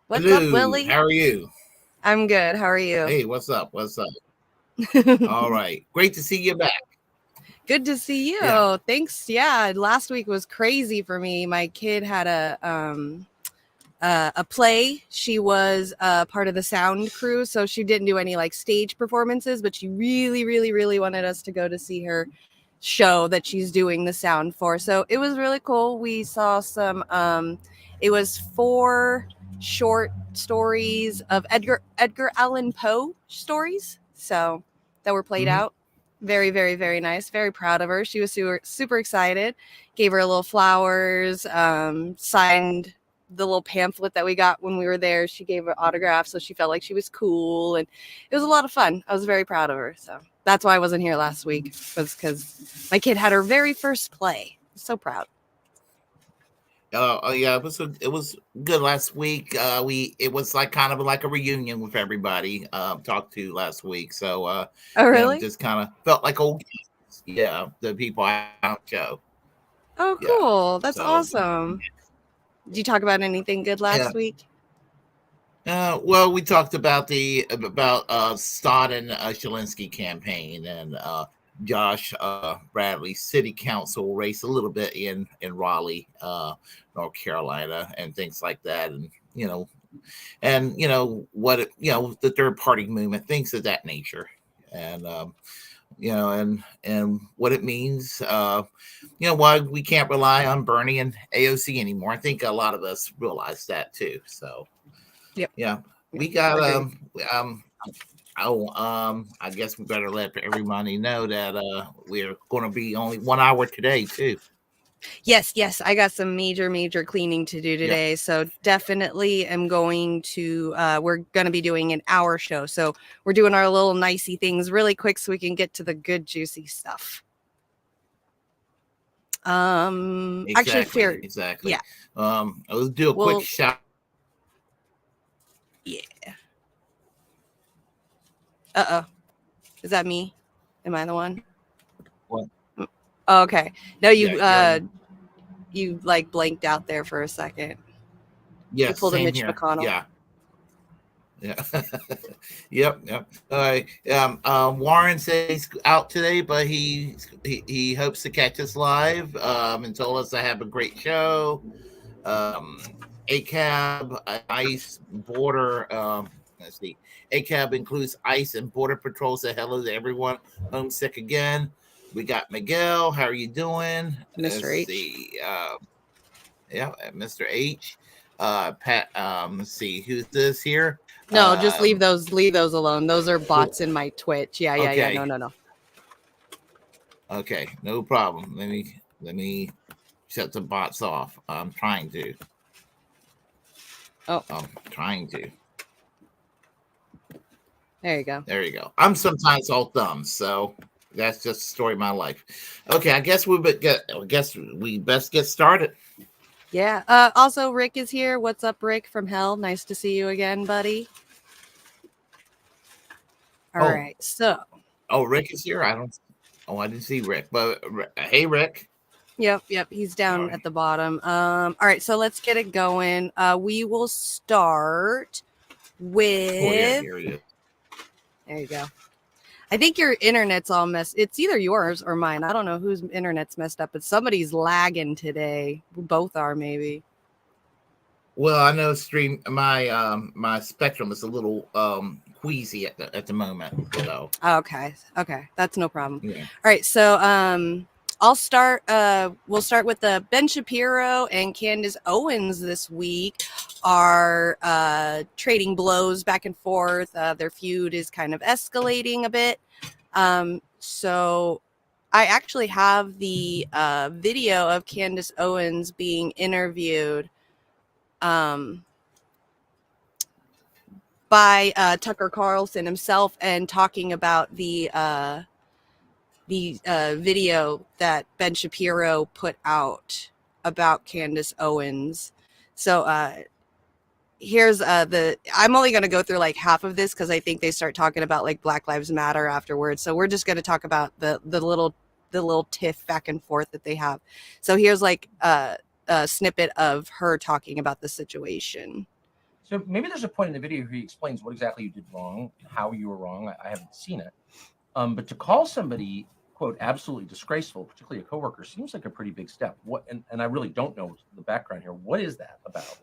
What's Hello, up, Willie? how are you? I'm good. How are you? Hey, what's up? What's up? All right. Great to see you back. Good to see you. Yeah. Thanks. Yeah, last week was crazy for me. My kid had a play. She was part of the sound crew, so she didn't do any like stage performances, but she really, really, really wanted us to go to see her show that she's doing the sound for. So it was really cool. We saw some. It was 4 short stories of Edgar Allan Poe stories. So that were played out. Very, very, very nice. Very proud of her. She was super excited. Gave her a little flowers. Signed the little pamphlet that we got when we were there. She gave her autograph, so she felt like she was cool, and it was a lot of fun. I was very proud of her. So that's why I wasn't here last week, was because my kid had her very first play. So proud. Yeah, it was good last week. It was like kind of like a reunion with everybody talked to last week. So Oh, really? just kind of felt like old games. Yeah, the people I don't show. Oh, Yeah. cool. That's So awesome. Did you talk about anything good last week? Well, we talked about starting a Shalinsky campaign and Josh Bradley's city council race a little bit in Raleigh, North Carolina, and things like that, and the third party movement, things of that nature, and and what it means. Why we can't rely on Bernie and AOC anymore. I think a lot of us realize that too. So. Yep. Yeah, we got I guess we better let everybody know that we're going to be only 1 hour today too. Yes, I got some major cleaning to do today. So definitely am going to we're going to be doing an hour show. So we're doing our little nicey things really quick so we can get to the good juicy stuff. Exactly. Yeah. I'll do a quick shout. Yeah. Is that me? Am I the one? What? Oh, okay. No, you like blanked out there for a second. Yes, you pulled a Mitch here. McConnell. Yeah. Yep. All right. Warren says he's out today, but he hopes to catch us live. And told us to have a great show. ACAB, ICE, border. Let's see. ACAB includes ICE and border patrol. Say hello to everyone. Homesick again. We got Miguel. How are you doing? Mr. H. See. Mr. H. Pat. Let's see. Who's this here? No, just leave those alone. Those are bots in my Twitch. Yeah. No. Okay, no problem. Let me shut the bots off. I'm trying to. Oh. I'm trying to. There you go. I'm sometimes all thumbs, so that's just the story of my life. Okay, I guess we best get started. Yeah. Also, Rick is here. What's up, Rick from hell? Nice to see you again, buddy. All right. So. Oh, Rick is here. I didn't see Rick, but hey, Rick. Yep. He's down at the bottom. All right. So let's get it going. We will start with. Oh yeah, here he is. There you go. I think your internet's all messed. It's either yours or mine. I don't know whose internet's messed up, but somebody's lagging today. Both are maybe. Well, I know my spectrum is a little queasy at the moment. So okay, that's no problem. Yeah. All right, so I'll start. We'll start with Ben Shapiro and Candace Owens this week are trading blows back and forth. Their feud is kind of escalating a bit. So I actually have the video of Candace Owens being interviewed by Tucker Carlson himself and talking about the video that Ben Shapiro put out about Candace Owens. So here's I'm only going to go through like half of this because I think they start talking about like Black Lives Matter afterwards. So we're just going to talk about the little the little tiff back and forth that they have. So here's like a snippet of her talking about the situation. So maybe there's a point in the video where he explains what exactly you did wrong, how you were wrong. I haven't seen it. But to call somebody, quote, absolutely disgraceful, particularly a coworker, seems like a pretty big step. And I really don't know the background here. What is that about?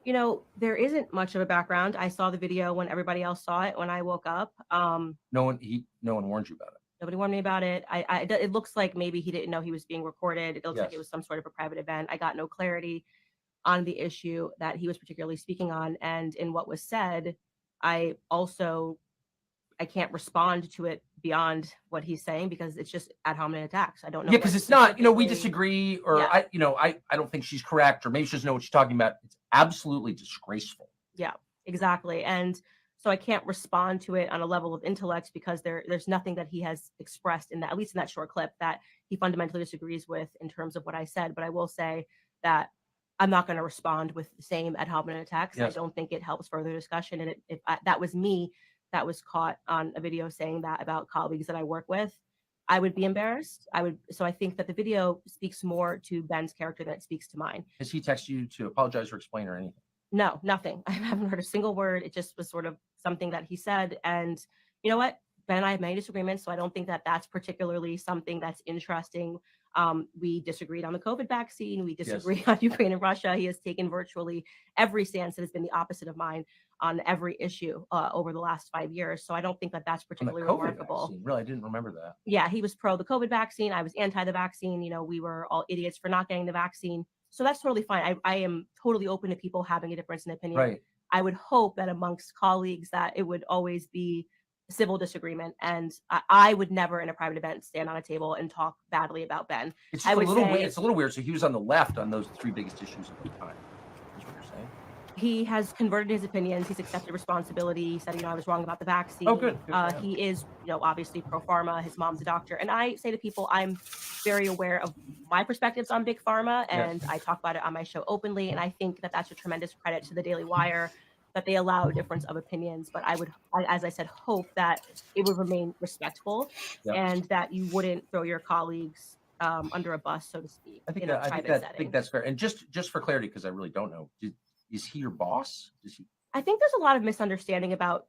You know, there isn't much of a background. I saw the video when everybody else saw it when I woke up. No one warned you about it. Nobody warned me about it. It looks like maybe he didn't know he was being recorded. It looks Yes. like it was some sort of a private event. I got no clarity on the issue that he was particularly speaking on. And in what was said, I can't respond to it beyond what he's saying because it's just ad hominem attacks. I don't know. Yeah, because it's not, we specifically- disagree, or Yeah. I don't think she's correct, or maybe she doesn't know what she's talking about. It's absolutely disgraceful. Yeah, exactly. And so I can't respond to it on a level of intellect because there's nothing that he has expressed in that, at least in that short clip, that he fundamentally disagrees with in terms of what I said. But I will say that I'm not going to respond with the same ad hominem attacks. Yes. I don't think it helps further discussion. And if that was me that was caught on a video saying that about colleagues that I work with, I would be embarrassed. So I think that the video speaks more to Ben's character than it speaks to mine. Has he texted you to apologize or explain or anything? No, nothing. I haven't heard a single word. It just was sort of something that he said. And you know what? Ben and I have many disagreements, so I don't think that that's particularly something that's interesting. We disagreed on the COVID vaccine. We disagree on Ukraine and Russia. He has taken virtually every stance that has been the opposite of mine on every issue over the last 5 years. So I don't think that that's particularly remarkable. Vaccine. Really, I didn't remember that. Yeah, he was pro the COVID vaccine. I was anti the vaccine. We were all idiots for not getting the vaccine. So that's totally fine. I am totally open to people having a difference in opinion. Right. I would hope that amongst colleagues that it would always be civil disagreement. And I would never in a private event stand on a table and talk badly about Ben. It's a little weird. So he was on the left on those three biggest issues at the time. Is what you're saying? He has converted his opinions. He's accepted responsibility. He said, I was wrong about the vaccine. Oh, good. He is, obviously pro pharma. His mom's a doctor. And I say to people, I'm very aware of my perspectives on big pharma. And I talk about it on my show openly. And I think that that's a tremendous credit to the Daily Wire that they allow a difference of opinions. But I would, as I said, hope that it would remain respectful and that you wouldn't throw your colleagues under a bus, so to speak. I think that's fair. And just for clarity, because I really don't know, is he your boss? I think there's a lot of misunderstanding about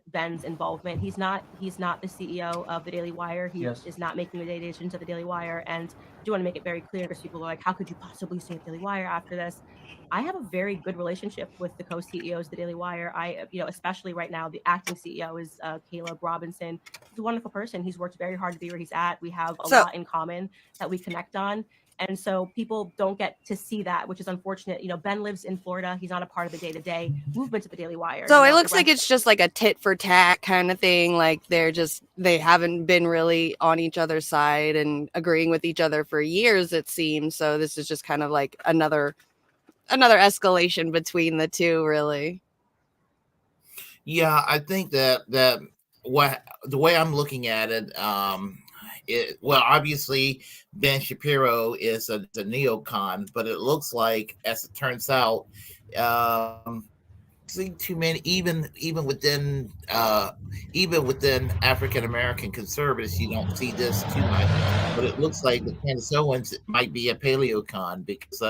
Ben's involvement. He's not the CEO of the Daily Wire. He is not making the day-to-day decisions of the Daily Wire. And I do want to make it very clear because people are like, how could you possibly say Daily Wire after this? I have a very good relationship with the co-CEOs of the Daily Wire. Especially right now, the acting CEO is Caleb Robinson. He's a wonderful person. He's worked very hard to be where he's at. We have a lot in common that we connect on. And so people don't get to see that, which is unfortunate. Ben lives in Florida. He's not a part of the day-to-day movement of the Daily Wire. So it looks like it's just like a tit for tat kind of thing. Like they haven't been really on each other's side and agreeing with each other for years, it seems. So this is just kind of like another escalation between the two, really. Yeah, I think that the way I'm looking at it, obviously Ben Shapiro is a neocon, but it looks like, as it turns out, see too many, even within African American conservatives, you don't see this too much. But it looks like that Candace Owens might be a paleocon because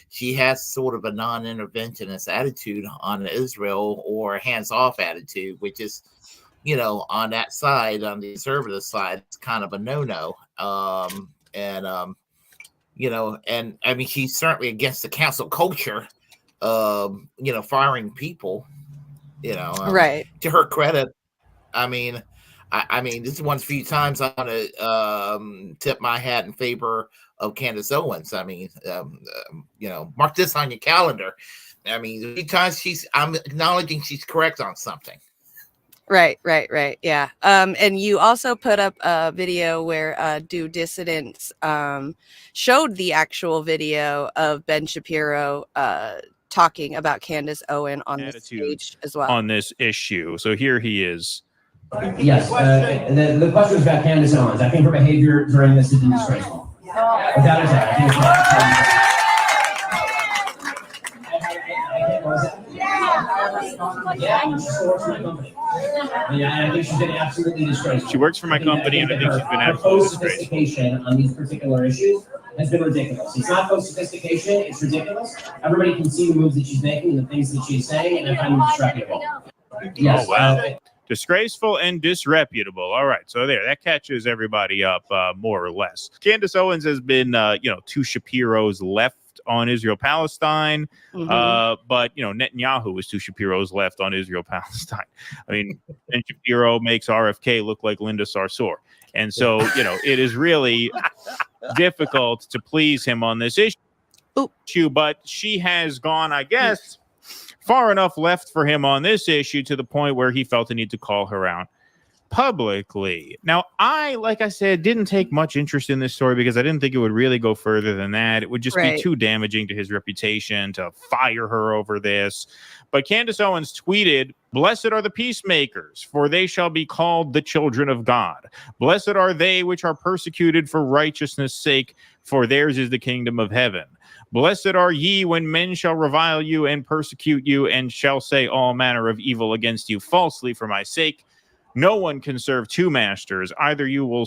she has sort of a non-interventionist attitude on Israel, or a hands-off attitude, which is, on that side, on the conservative side, it's kind of a no-no. And I mean, she's certainly against the council culture of, firing people, right. To her credit. I mean, this is one of the few times I want to tip my hat in favor of Candace Owens. I mean, mark this on your calendar. I mean, because I'm acknowledging she's correct on something. Right. Yeah. And you also put up a video where Do Dissidents showed the actual video of Ben Shapiro talking about Candace Owen on the stage as well. On this issue. So here he is. Yes. The question was about Candace Owens. I think her behavior during this is disgraceful. Without a doubt. Yeah, she works for my company. Yeah, I think she's been absolutely disgraceful. She works for my company, and I think she's been absolutely disgraceful. Sophistication on these particular issues has been ridiculous. It's not faux sophistication; it's ridiculous. Everybody can see the moves that she's making, and the things that she's saying, and I find them disreputable. Yes, oh wow. Disgraceful and disreputable. All right, so that catches everybody up more or less. Candace Owens has been, two Shapiro's left on Israel-Palestine, but Netanyahu is two Shapiro's left on Israel-Palestine. I mean, Ben Shapiro makes RFK look like Linda Sarsour, and so it is really difficult to please him on this issue. But she has gone, I guess, far enough left for him on this issue to the point where he felt the need to call her out publicly. Now, like I said, didn't take much interest in this story because I didn't think it would really go further than that. It would just be too damaging to his reputation to fire her over this. But Candace Owens tweeted, "Blessed are the peacemakers, for they shall be called the children of God. Blessed are they which are persecuted for righteousness' sake, for theirs is the kingdom of heaven. Blessed are ye when men shall revile you and persecute you and shall say all manner of evil against you falsely for my sake. No one can serve two masters. Either you will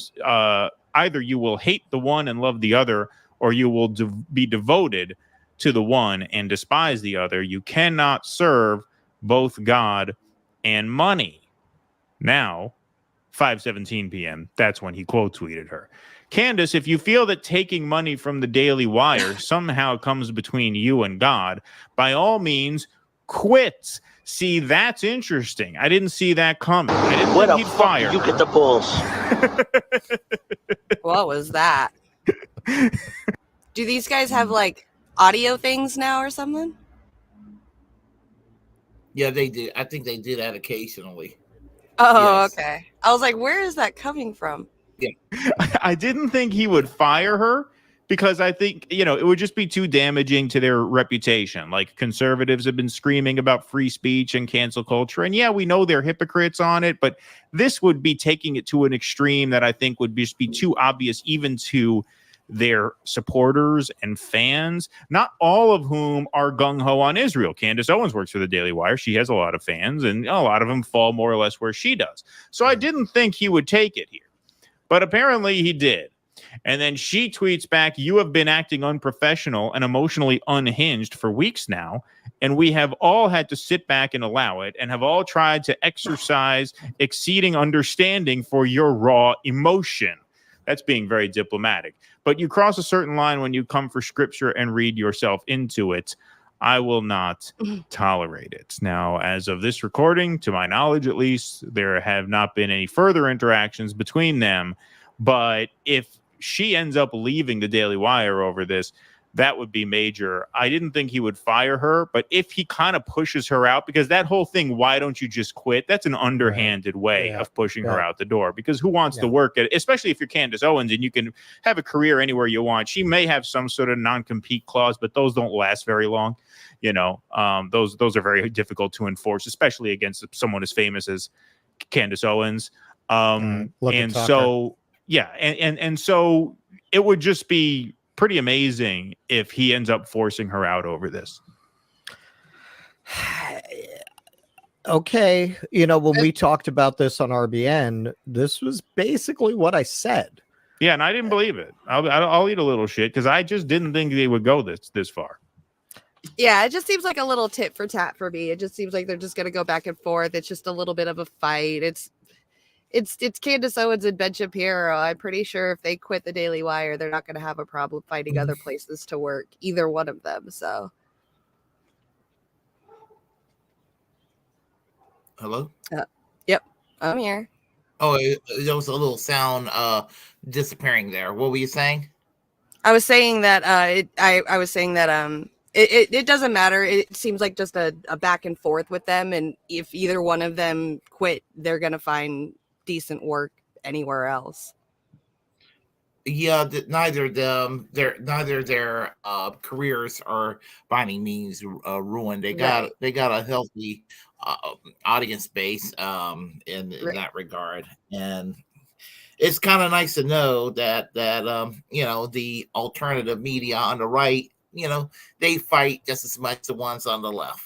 hate the one and love the other, or you will be devoted to the one and despise the other. You cannot serve both God and money." Now, 5:17 p.m., that's when he quote tweeted her. Candace, if you feel that taking money from the Daily Wire somehow comes between you and God, by all means, quit. See, that's interesting. I didn't see that coming. I didn't think he'd fire her. You get the balls. What was that? Do these guys have like audio things now or something? Yeah, they do. I think they do that occasionally. Oh, Yes. okay. I was like, where is that coming from? I didn't think he would fire her because I think, it would just be too damaging to their reputation. Like, conservatives have been screaming about free speech and cancel culture. And yeah, we know they're hypocrites on it, but this would be taking it to an extreme that I think would just be too obvious even to their supporters and fans, not all of whom are gung-ho on Israel. Candace Owens works for the Daily Wire. She has a lot of fans, and a lot of them fall more or less where she does. So I didn't think he would take it here. But apparently he did. And then she tweets back, "You have been acting unprofessional and emotionally unhinged for weeks now, and we have all had to sit back and allow it and have all tried to exercise exceeding understanding for your raw emotion." That's being very diplomatic. But you cross a certain line when you come for scripture and read yourself into it. I will not tolerate it. Now, as of this recording, to my knowledge at least, there have not been any further interactions between them. But if she ends up leaving the Daily Wire over this, that would be major. I didn't think he would fire her, but if he kind of pushes her out, because that whole thing, why don't you just quit? That's an underhanded way of pushing her out the door, because who wants to work at it, especially if you're Candace Owens and you can have a career anywhere you want. She may have some sort of non-compete clause, but those don't last very long. Those are very difficult to enforce, especially against someone as famous as Candace Owens. And so it would just be pretty amazing if he ends up forcing her out over this. Okay. When we talked about this on RBN, this was basically what I said. Yeah, and I didn't believe it. I'll eat a little shit because I just didn't think they would go this far. Yeah, it just seems like a little tit for tat for me. It just seems like they're just going to go back and forth. It's just a little bit of a fight. It's Candace Owens and Ben Shapiro. I'm pretty sure if they quit the Daily Wire, they're not going to have a problem finding other places to work, either one of them. So, Hello? Yep, I'm here. Oh, there was a little sound disappearing there. What were you saying? I was saying that I was saying that it doesn't matter. It seems like just a back and forth with them, and if either one of them quit, they're going to find decent work anywhere else. Yeah, neither their careers are by any means ruined. They got a healthy audience base in that regard, and it's kind of nice to know that the alternative media on the right, they fight just as much the ones on the left.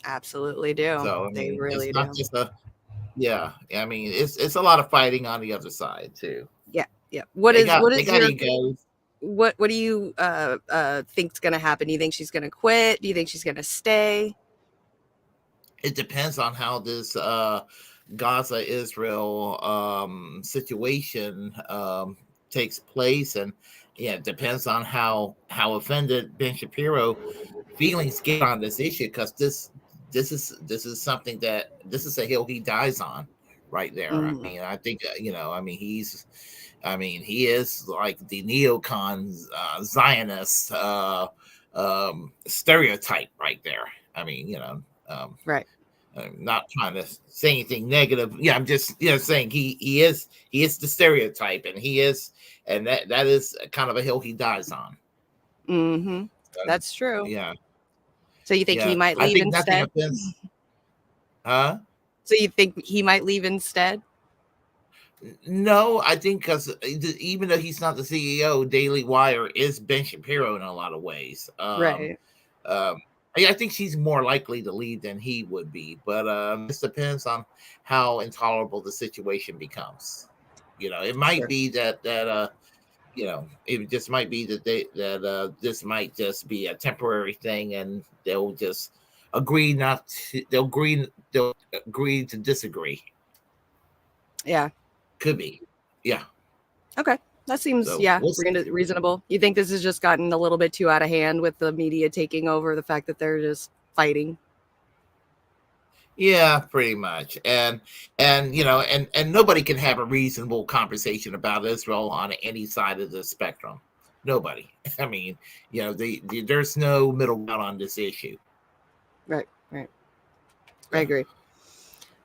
Absolutely do. So I They mean, really it's not do. just a yeah. I mean, it's a lot of fighting on the other side too. Yeah, yeah. What They is got your egos. what do you think's gonna happen? Do you think she's gonna quit? Do you think she's gonna stay? It depends on how this Gaza Israel situation takes place, and yeah, it depends on how offended Ben Shapiro feelings get on this issue, because this is something that this is a hill he dies on right there. I mean, I think I mean he is like the neocon Zionist stereotype right there. I mean, Right. I'm not trying to say anything negative. Yeah, I'm just saying he is the stereotype, and that is kind of a hill he dies on. Mm-hmm. That's true. Yeah. So you think he Yeah. might I leave think nothing instead? offends. Huh? So you think he might leave instead? No, I think because even though he's not the CEO, Daily Wire is Ben Shapiro in a lot of ways. Right. I think she's more likely to leave than he would be, but this depends on how intolerable the situation becomes. It might be that it just might be that this might just be a temporary thing, and they'll just agree they'll agree to disagree. Yeah. Could be. Yeah. Okay. That seems So, yeah, we'll see. reasonable. You think this has just gotten a little bit too out of hand with the media taking over, the fact that they're just fighting? Yeah, pretty much. And nobody can have a reasonable conversation about Israel on any side of the spectrum. Nobody. I mean, there's no middle ground on this issue. Right. I agree.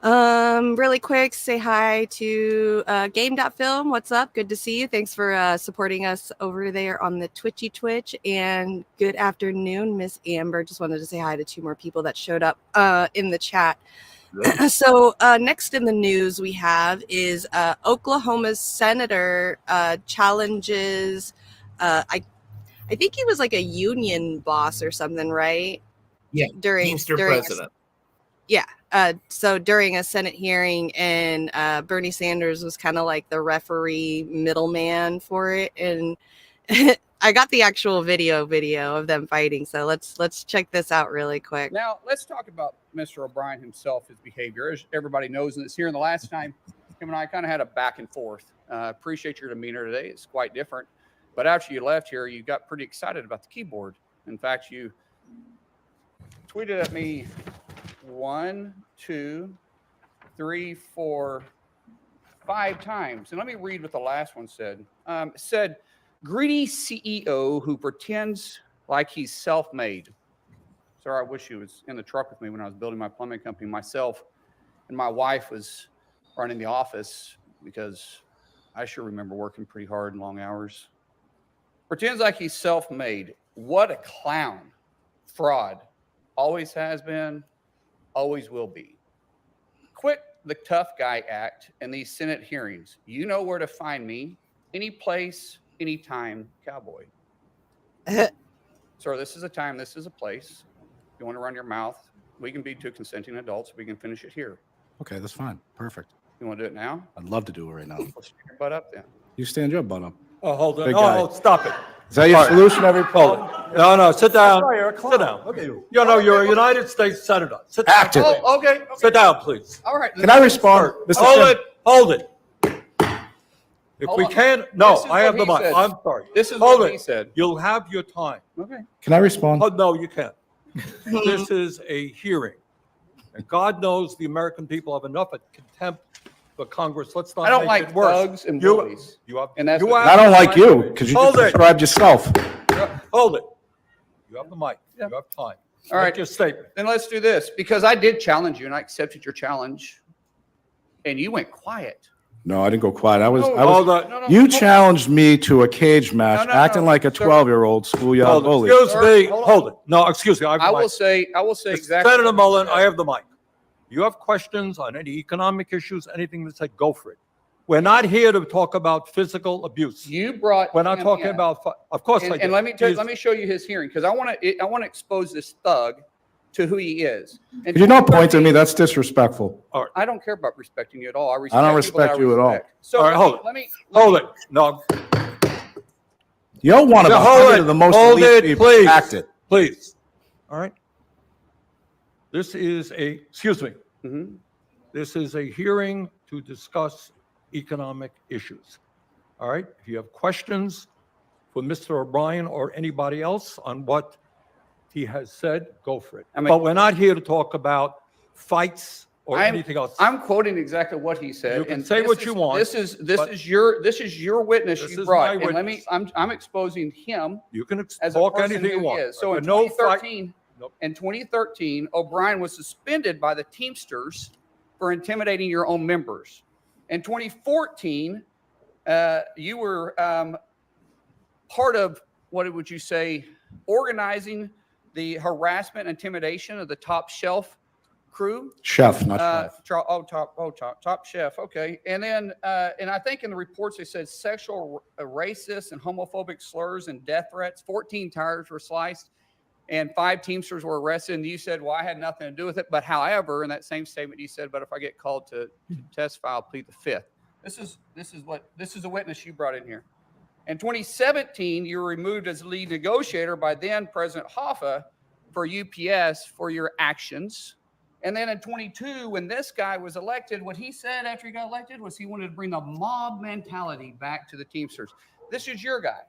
Really quick, say hi to Game.Film. What's up? Good to see you. Thanks for supporting us over there on the Twitch. And good afternoon, Miss Amber. Just wanted to say hi to 2 more people that showed up in the chat. So next in the news we have is Oklahoma's senator challenges. I think he was like a union boss or something, right? Yeah, Teamster president. So during a Senate hearing, and Bernie Sanders was kind of like the referee middleman for it, and I got the actual video of them fighting. So let's check this out really quick. Now let's talk about Mr. O'Brien himself, his behavior. As everybody knows, and it's here in the last time, him and I kind of had a back and forth. Appreciate your demeanor today. It's quite different. But after you left here, you got pretty excited about the keyboard. In fact, you tweeted at me 1, 2, 3, 4, 5 times. And let me read what the last one said. It said, greedy CEO who pretends like he's self-made. Sir, I wish he was in the truck with me when I was building my plumbing company myself. And my wife was running the office, because I sure remember working pretty hard and long hours. Pretends like he's self-made. What a clown. Fraud. Always has been. Always will be. Quit the tough guy act in these Senate hearings. You know where to find me. Any place, anytime, cowboy. Sir, this is a time, this is a place. If you want to run your mouth, we can be 2 consenting adults. We can finish it here. Okay, that's fine. Perfect. You want to do it now? I'd love to do it right now. Let's stand your butt up then. You stand your butt up. Oh, hold on. Big Oh, guy. oh, stop it. Is that your solution every Hold it. No, sit down. Sit down. Look at you. You know, you're a United States Senator. Sit down. Active. Oh, okay. Sit down, please. All right. Can I respond? Mr. Hold Chairman? it. Hold it. If Hold we on. can't, This no, is I have what the he mic. said. I'm sorry. This is Hold what it. he said. You'll have your time. Okay. Can I respond? Oh, no, you can't. This is a hearing. And God knows the American people have enough of contempt for Congress. Let's not I don't make like it worse. thugs and You- bullies. You have, And that's you what- have I don't the like mic. you because you Hold just it. described yourself. Hold it. You have the mic. Yeah. You have time. All right. Make your statement. Then let's do this, because I did challenge you and I accepted your challenge, and you went quiet. No, I didn't go quiet. I was. Hold on. No, You hold- challenged me to a cage match, No, acting like a sir. 12-year-old schoolyard Hold bully. it. Excuse Sir, me. hold on. Hold it. No, excuse me. I have the I mic. will say exactly. Senator what you Mullen, said. I have the mic. You have questions on any economic issues, anything that said, go for it. We're not here to talk about physical abuse. You brought. We're not him talking in. about, of course I And, did. let me show you his hearing, because I want to expose this thug to who he is. In You're not 2013 pointing at me. That's disrespectful. I don't care about respecting you at all. I respect don't people that respect you at all. respect. So All right, hold it. let me Hold it. No, You're one of Yeah, a hold hundred it. of the most Hold elite it, people please. acted. please. All right. This is excuse me. Mhm. This is a hearing to discuss economic issues. All right. If you have questions for Mr. O'Brien or anybody else on what he has said, go for it. I mean- But we're not here to talk about fights or I'm- anything else. I'm quoting exactly what he said. You can and say this what is- you want, This is but- your witness This you is brought. my And let me, witness. I'm exposing him You can as a talk person anything you who he want. is. So in but no fight. 2013, Nope. in 2013, O'Brien was suspended by the Teamsters for intimidating your own members. In 2014, you were part of, what would you say, organizing the harassment and intimidation of the Top Shelf crew. Chef, not chef. Top Chef. Okay. And then, and I think in the reports they said sexual, racist and homophobic slurs and death threats. 14 tires were sliced and 5 Teamsters were arrested. And you said, well, I had nothing to do with it. But however, in that same statement, you said, but if I get called to testify, I'll plead the fifth. This is a witness you brought in here. In 2017, you were removed as lead negotiator by then President Hoffa for UPS for your actions. And then in 22, when this guy was elected, what he said after he got elected was he wanted to bring the mob mentality back to the Teamsters. This is your guy.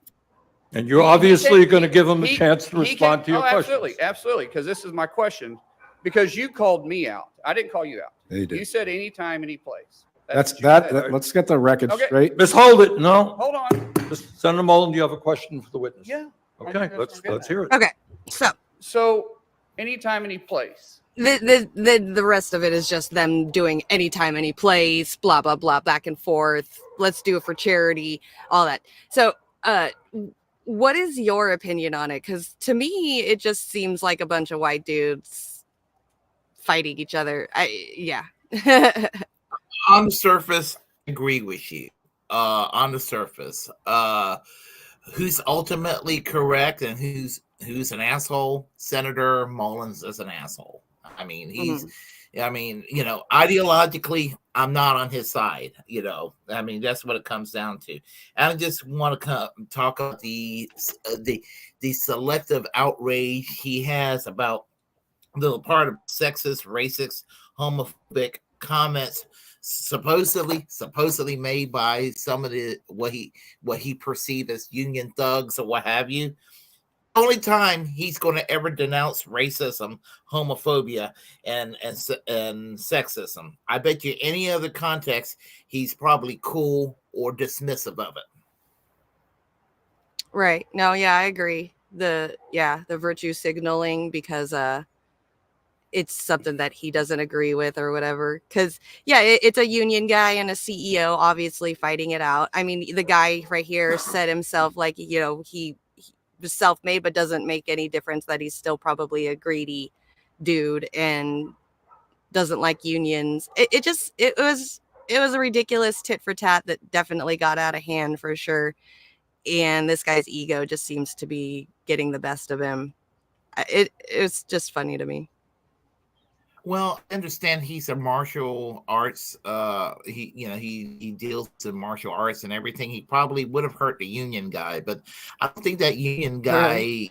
And you're obviously going to give him a chance to respond to your questions. Absolutely, absolutely, because this is my question. Because you called me out. I didn't call you out. Yeah, you did. You said anytime, any place. That's what you said. that. Let's get the record Okay. straight. Miss Hold it. No. Hold on. Senator Mullen, do you have a question for the witness? Yeah. Okay, let's hear it. Okay, so So anytime, any place. the rest of it is just them doing anytime, any place, blah blah blah, back and forth. Let's do it for charity, all that. So, what is your opinion on it? Because to me, it just seems like a bunch of white dudes fighting each other. Yeah. On the surface, I agree with you. On the surface, who's ultimately correct and who's an asshole? Senator Mullins is an asshole. I mean, I mean, you know, ideologically, I'm not on his side. You know, I mean, that's what it comes down to. And I just want to talk about the selective outrage he has about the part of sexist, racist, homophobic comments supposedly made by some of the what he perceived as union thugs or what have you. Only time he's going to ever denounce racism, homophobia, and sexism. I bet you any other context, he's probably cool or dismissive of it. Right. No, yeah, I agree. The virtue signaling because it's something that he doesn't agree with or whatever. Because it's a union guy and a CEO obviously fighting it out. I mean, the guy right here said himself, like, you know, he was self-made, but doesn't make any difference that he's still probably a greedy dude and doesn't like unions. It was a ridiculous tit for tat that definitely got out of hand for sure. And this guy's ego just seems to be getting the best of him. It's just funny to me. Well, I understand he's a martial arts. He deals in martial arts and everything. He probably would have hurt the union guy, but I don't think that union guy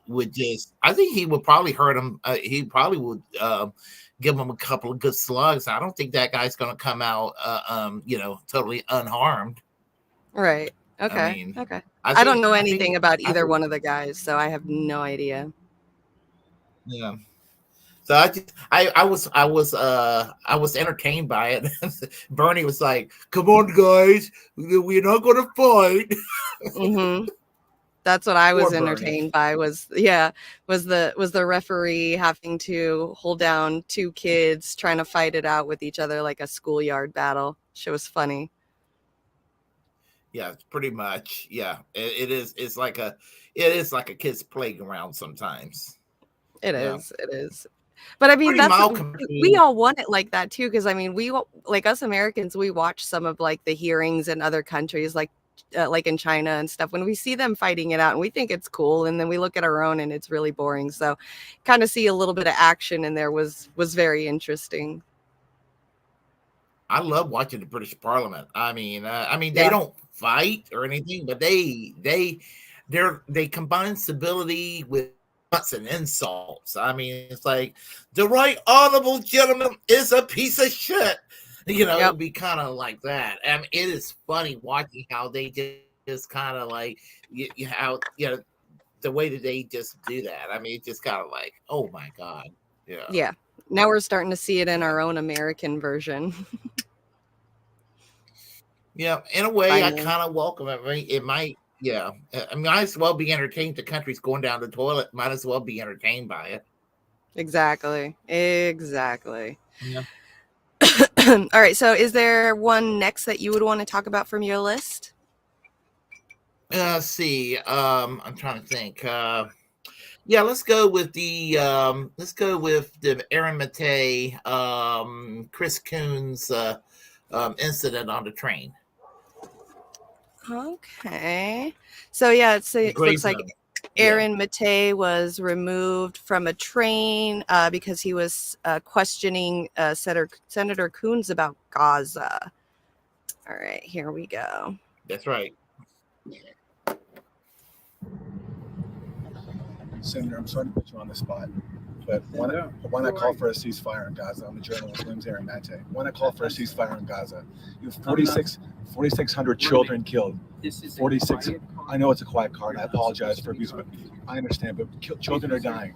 would just. I think he would probably hurt him. He probably would give him a couple of good slugs. I don't think that guy's going to come out, totally unharmed. Right. Okay. I mean, okay. I don't know anything about either one of the guys, so I have no idea. Yeah. So I was entertained by it. Bernie was like, "Come on, guys, we're not going to fight." Mm-hmm. That's what I was Poor entertained by. Was the referee having to hold down 2 kids trying to fight it out with each other like a schoolyard battle. Shit was funny. Yeah, pretty much. Yeah, it is. It is like a kid's playground sometimes. It is. But I mean, we all want it like that too, because I mean, we like us Americans, we watch some of like the hearings in other countries, like like in China and stuff, when we see them fighting it out and we think it's cool, and then we look at our own and it's really boring. So kind of see a little bit of action in there was very interesting. I love watching the British Parliament. I mean, they Yeah. don't fight or anything, but they combine civility with threats and insults. I mean, it's like the right honorable gentleman is a piece of shit. You know, it'd be kind of like that. I mean, it is funny watching how they just kind of like how the way that they just do that. I mean, it's just kind of like, oh my god, yeah. Yeah. Now we're starting to see it in our own American version. Yeah, in a way, I Finally. kind of welcome it. I mean, it might, yeah. I mean, might as well be entertained. The country's going down the toilet. Might as well be entertained by it. Exactly. Yeah. All right. So, is there one next that you would want to talk about from your list? Let's see. I'm trying to think. Yeah, let's go with the Aaron Matei, Chris Coons incident on the train. Okay. So yeah, it looks like zone. Aaron Matei was removed from a train because he was questioning Senator Coons about Gaza. All right, here we go. That's right. Senator, I'm sorry to put you on the spot, but when I call for a ceasefire in Gaza, I'm a journalist, name's Aaron Matei. When I call for a ceasefire in Gaza, you have 4,600 children killed. 46. I know it's a quiet card. I apologize for abuse, but I understand. But children are dying.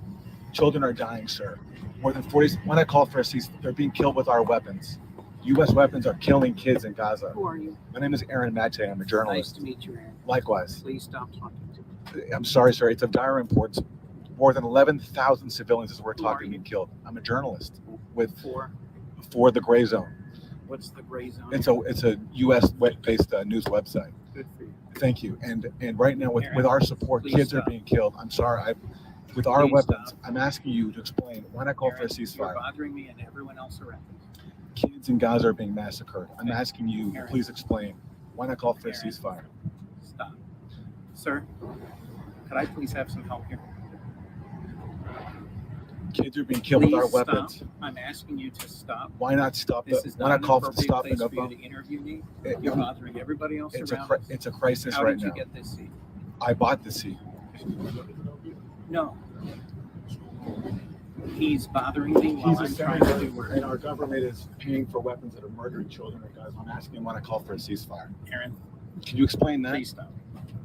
Children are dying, sir. More than 40. When I call for a ceasefire, they're being killed with our weapons. U.S. weapons are killing kids in Gaza. Who are you? My name is Aaron Matei. I'm a journalist. Nice to meet you, Aaron. Likewise. Please stop talking to me. I'm sorry, sir. It's of dire importance. More than 11,000 civilians, as we're talking, being killed. I'm a journalist for the Gray Zone. What's the Gray Zone? It's a U.S.-based news website. Good for you. Thank you. And right now, with our support, kids are being killed. I'm sorry. With our weapons, I'm asking you to explain why not call for a ceasefire. You're bothering me and everyone else around me. Kids in Gaza are being massacred. I'm asking you to please explain why not call for a ceasefire. Stop, sir. Could I please have some help here? Kids are being killed with our weapons. Stop. I'm asking you to stop. Why not stop? Why not call for stopping of you to interview me? You're bothering everybody else around. It's a crisis right now. How did you get this seat? I bought the seat. No. He's bothering me while I'm trying to do work. And our government is paying for weapons that are murdering children. Guys, I'm asking why not call for a ceasefire. Aaron, can you explain that? Please stop.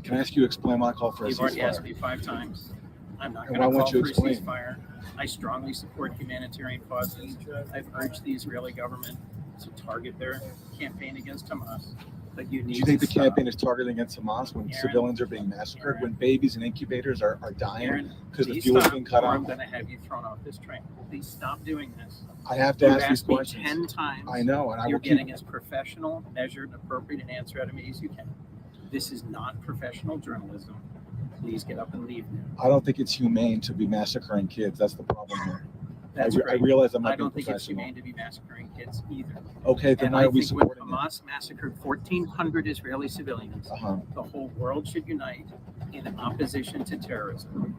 Can I ask you to explain why I call for a ceasefire? You've already asked me 5 times. I'm not going to call for a ceasefire. I strongly support humanitarian causes. I've urged the Israeli government to target their campaign against Hamas. But you need Do you think to the campaign is targeting against Hamas when Aaron, civilians are being massacred, when babies and incubators are dying because the please fuel is stop, being cut or off? I'm going to have you thrown off this train. Please stop doing this. I have to You've ask these asked me questions. 10 times. I know, and I You're will getting keep. as professional, measured, appropriate an answer out of me as you can. This is not professional journalism. Please get up and leave now. I don't think it's humane to be massacring kids. That's the problem here. That's I right. realize I'm not I don't being think it's professional. humane to be massacring kids either. Okay, then and why I are we think when supporting it? Hamas massacred 1,400 Israeli civilians, the whole world should unite in opposition to terrorism.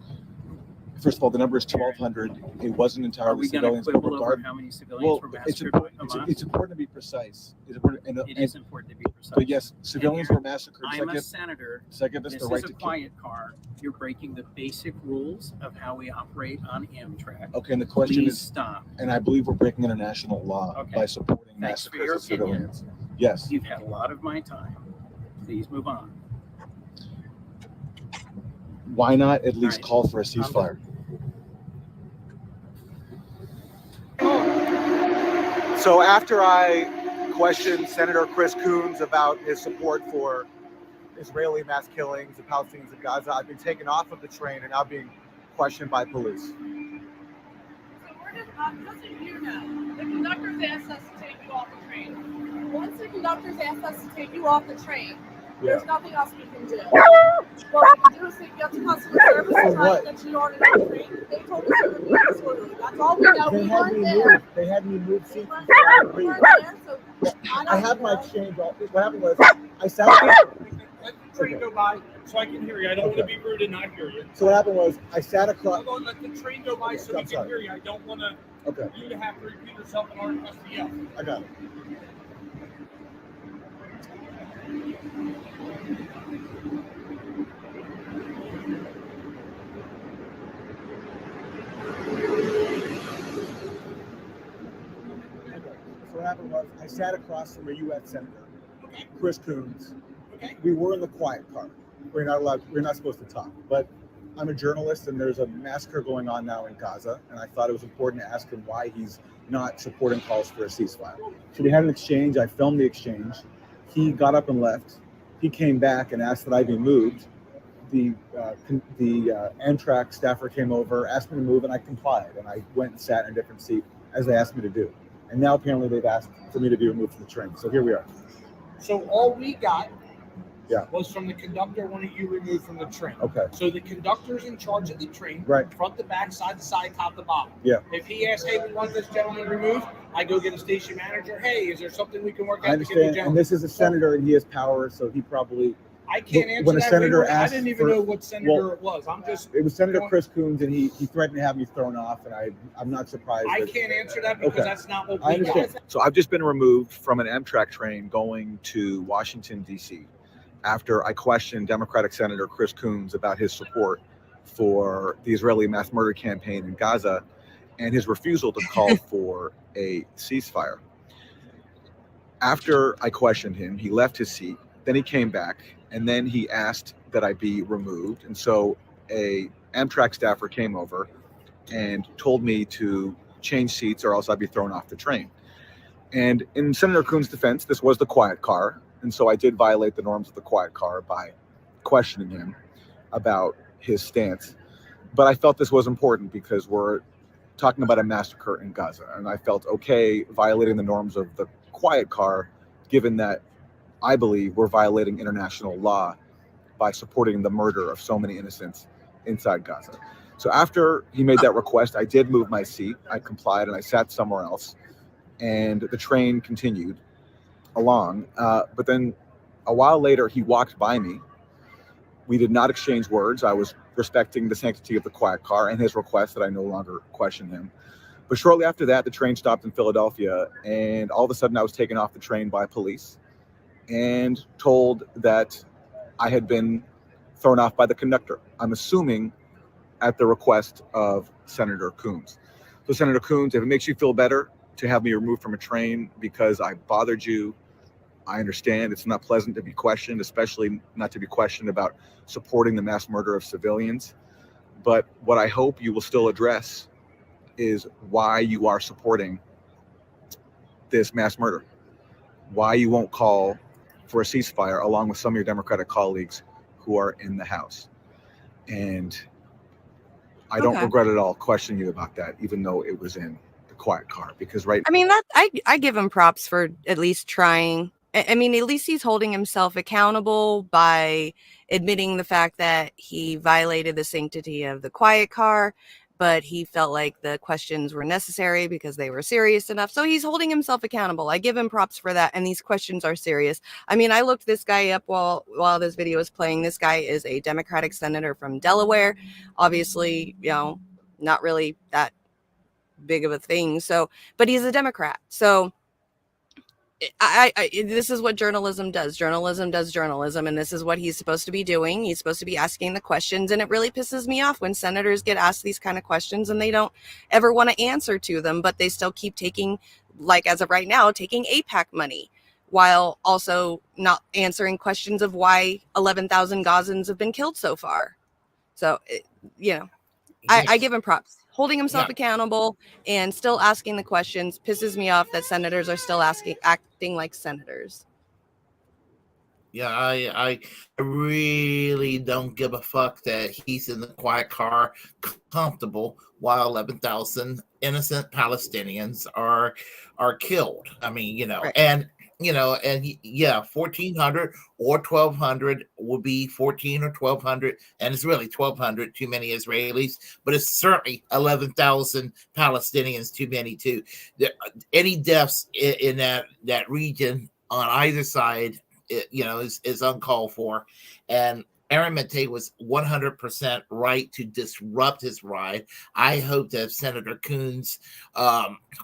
First of all, the number is 1,200. It wasn't Are entirely we going to civilians, but quibble over regardless. how many civilians were massacred by Hamas? It's important to be precise. It's important, It is important to be precise. But yes, civilians were massacred. I'm a senator. Does that give us This the right is to a quiet car. You're breaking the basic rules of how we operate on Amtrak. Okay, and the question Please is, stop. and I believe we're breaking international law by supporting Thanks for massacres your of opinion. civilians. Yes. You've had a lot of my time. Please move on. Why not at least call for a ceasefire? So after I questioned Senator Chris Coons about his support for Israeli mass killings of Palestinians in Gaza, I've been taken off of the train and now being questioned by police. So we're just so you know, the conductors asked us to take you off the train. Once the conductors asked us to take you off the train, there's nothing else we can do. What we can do is take you up to customer service and try to get you on another train. They told us to be disorderly. That's all we know. We weren't there. They had me move seats. We weren't there, so I have my change off. What happened was I sat train go by so I can hear you. I don't want to be rude and not hear you. So what happened was I sat across. Hold on, let the train go by so we can hear you. I don't want to. Okay. You to have to repeat yourself in order for us to yell. I got it. So what happened was I sat across from a U.S. Senator, Chris Coons. We were in the quiet part. We're not supposed to talk. But I'm a journalist, and there's a massacre going on now in Gaza, and I thought it was important to ask him why he's not supporting calls for a ceasefire. So we had an exchange. I filmed the exchange. He got up and left. He came back and asked that I be moved. The Amtrak staffer came over, asked me to move, and I complied. And I went and sat in a different seat as they asked me to do. And now apparently they've asked for me to be removed from the train. So here we are. So all we got was from the conductor wanting you removed from the train. Okay. So the conductor's in charge of the train, right? Front to back, side to side, top to bottom. Yeah. If he asks, hey, we want this gentleman removed, I go get a station manager. Hey, is there something we can work I out to get the understand. gentleman? And this is a senator, and he has power, so he probably. I can't answer when a that. senator I asked didn't even know what senator it was. I'm just. It was Senator Chris Coons, and he threatened to have me thrown off, and I'm not surprised. I can't answer that because that's not what I we got. understand. So I've just been removed from an Amtrak train going to Washington, D.C. after I questioned Democratic Senator Chris Coons about his support for the Israeli mass murder campaign in Gaza and his refusal to call for a ceasefire. After I questioned him, he left his seat, then he came back, and then he asked that I be removed. And so a Amtrak staffer came over and told me to change seats or else I'd be thrown off the train. And in Senator Coons' defense, this was the quiet car. And so I did violate the norms of the quiet car by questioning him about his stance. But I felt this was important because we're talking about a massacre in Gaza. And I felt okay violating the norms of the quiet car, given that I believe we're violating international law by supporting the murder of so many innocents inside Gaza. So after he made that request, I did move my seat. I complied and I sat somewhere else. And the train continued along. But then a while later, he walked by me. We did not exchange words. I was respecting the sanctity of the quiet car and his request that I no longer question him. But shortly after that, the train stopped in Philadelphia, and all of a sudden I was taken off the train by police and told that I had been thrown off by the conductor. I'm assuming at the request of Senator Coons. So Senator Coons, if it makes you feel better to have me removed from a train because I bothered you, I understand it's not pleasant to be questioned, especially not to be questioned about supporting the mass murder of civilians. But what I hope you will still address is why you are supporting this mass murder, why you won't call for a ceasefire along with some of your Democratic colleagues who are in the House. And I don't regret at all questioning you about that, even though it was in the quiet car, because I mean, that I give him props for at least trying. I mean, at least he's holding himself accountable by admitting the fact that he violated the sanctity of the quiet car, but he felt like the questions were necessary because they were serious enough. So he's holding himself accountable. I give him props for that. And these questions are serious. I mean, I looked this guy up while this video was playing. This guy is a Democratic senator from Delaware. Obviously, you know, not really that big of a thing. So, but he's a Democrat. So this is what journalism does. Journalism does journalism, and this is what he's supposed to be doing. He's supposed to be asking the questions, and it really pisses me off when senators get asked these kind of questions and they don't ever want to answer to them, but they still keep taking, like as of right now, taking AIPAC money while also not answering questions of why 11,000 Gazans have been killed so far. So, you know, I give him props. Holding himself accountable and still asking the questions pisses me off that senators are still acting like senators. Yeah, I really don't give a fuck that he's in the quiet car comfortable while 11,000 innocent Palestinians are killed. I mean, you know, and 1,400 or 1,200 will be 1,400 or 1,200, and it's really 1,200 too many Israelis, but it's certainly 11,000 Palestinians too many too. Any deaths in that region on either side is uncalled for. And Aaron Mate was 100% right to disrupt his ride. I hope that Senator Coons'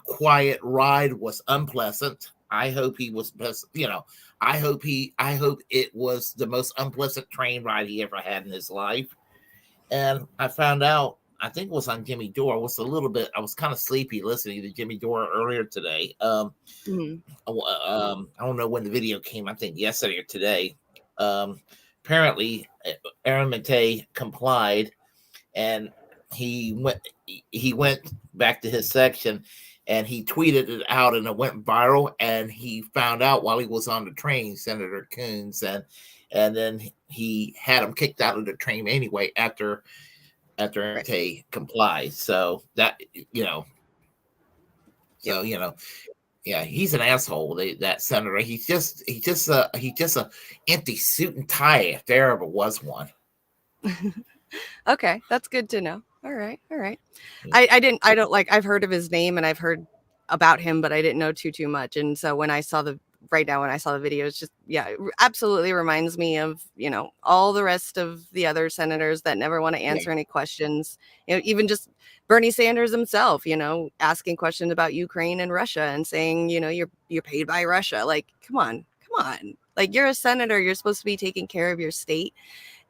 quiet ride was unpleasant. I hope he was, I hope it was the most unpleasant train ride he ever had in his life. And I found out, I think it was on Jimmy Dore. I was kind of sleepy listening to Jimmy Dore earlier today. I don't know when the video came. I think yesterday or today. Apparently, Aaron Mate complied, and he went back to his section, and he tweeted it out, and it went viral. And he found out while he was on the train, Senator Coons, and then he had him kicked out of the train anyway after Mate complied. So that yeah, he's an asshole. That senator, he's just a empty suit and tie if there ever was one. Okay, that's good to know. All right. I've heard of his name and I've heard about him, but I didn't know too much. And so when I saw the video, it's just, it absolutely reminds me of, all the rest of the other senators that never want to answer any questions. Even just Bernie Sanders himself, asking questions about Ukraine and Russia and saying, you're paid by Russia. Like, come on. Like, you're a senator, you're supposed to be taking care of your state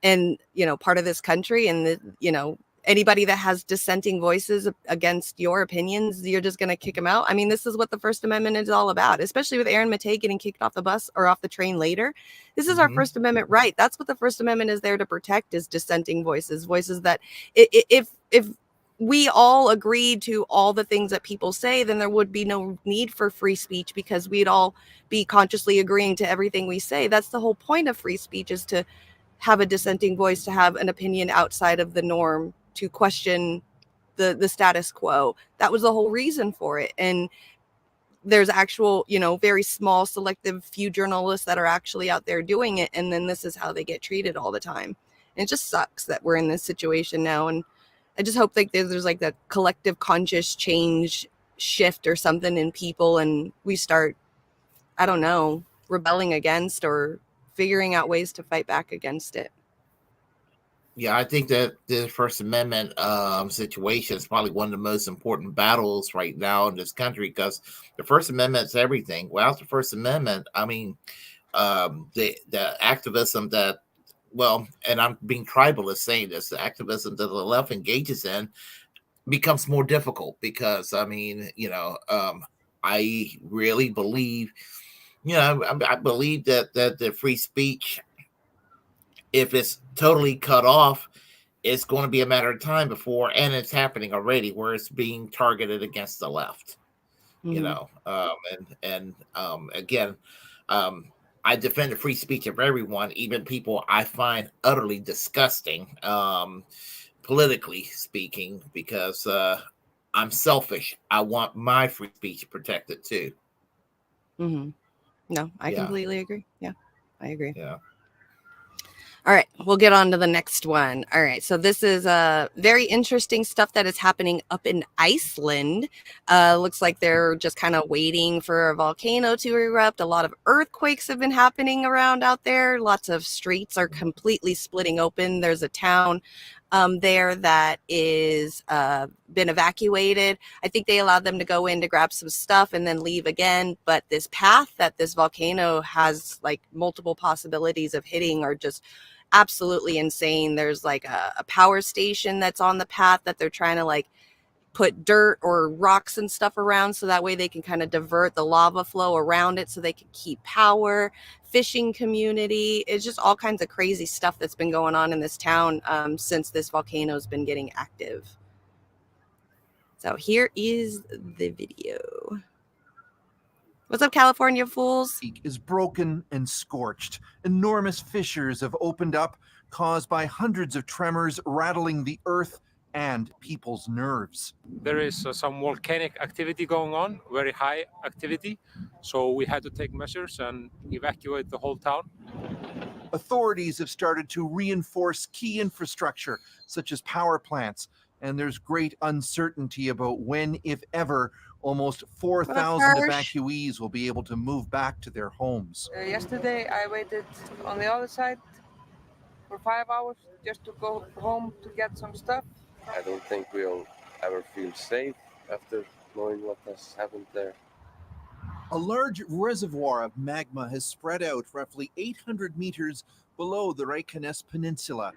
and, part of this country, and anybody that has dissenting voices against your opinions, you're just going to kick them out. I mean, this is what the First Amendment is all about, especially with Aaron Mate getting kicked off the bus or off the train later. This is our First Amendment right. That's what the First Amendment is there to protect, is dissenting voices that if we all agreed to all the things that people say, then there would be no need for free speech, because we'd all be consciously agreeing to everything we say. That's the whole point of free speech, is to have a dissenting voice, to have an opinion outside of the norm, to question the status quo. That was the whole reason for it. And there's actual, very small, selective few journalists that are actually out there doing it. And then this is how they get treated all the time. And it just sucks that we're in this situation now. And I just hope like there's like that collective conscious change shift or something in people, and we start, I don't know, rebelling against or figuring out ways to fight back against it. Yeah, I think that the First Amendment situation is probably one of the most important battles right now in this country, because the First Amendment's everything. Without the First Amendment, I mean, the activism that, and I'm being tribalist saying this, the activism that the left engages in becomes more difficult, because, I mean, I really believe, I believe that the free speech, if it's totally cut off, it's going to be a matter of time before, and it's happening already, where it's being targeted against the left. Again, I defend the free speech of everyone, even people I find utterly disgusting, politically speaking, because I'm selfish. I want my free speech protected too. No, I completely agree. Yeah, I agree. Yeah. All right, we'll get on to the next one. All right, so this is very interesting stuff that is happening up in Iceland. Looks like they're just kind of waiting for a volcano to erupt. A lot of earthquakes have been happening around out there. Lots of streets are completely splitting open. There's a town there that is been evacuated. I think they allowed them to go in to grab some stuff and then leave again. But this path that this volcano has like multiple possibilities of hitting are just absolutely insane. There's like a power station that's on the path that they're trying to like put dirt or rocks and stuff around, so that way they can kind of divert the lava flow around it so they can keep power. Fishing community. It's just all kinds of crazy stuff that's been going on in this town since this volcano's been getting active. So here is the video. What's up, California fools? Is broken and scorched. Enormous fissures have opened up, caused by hundreds of tremors rattling the earth and people's nerves. There is some volcanic activity going on, very high activity. So we had to take measures and evacuate the whole town. Authorities have started to reinforce key infrastructure, such as power plants, and there's great uncertainty about when, if ever, Almost 4,000 evacuees will be able to move back to their homes. Yesterday, I waited on the other side for 5 hours just to go home to get some stuff. I don't think we'll ever feel safe after knowing what has happened there. A large reservoir of magma has spread out roughly 800 meters below the Reykjanes Peninsula.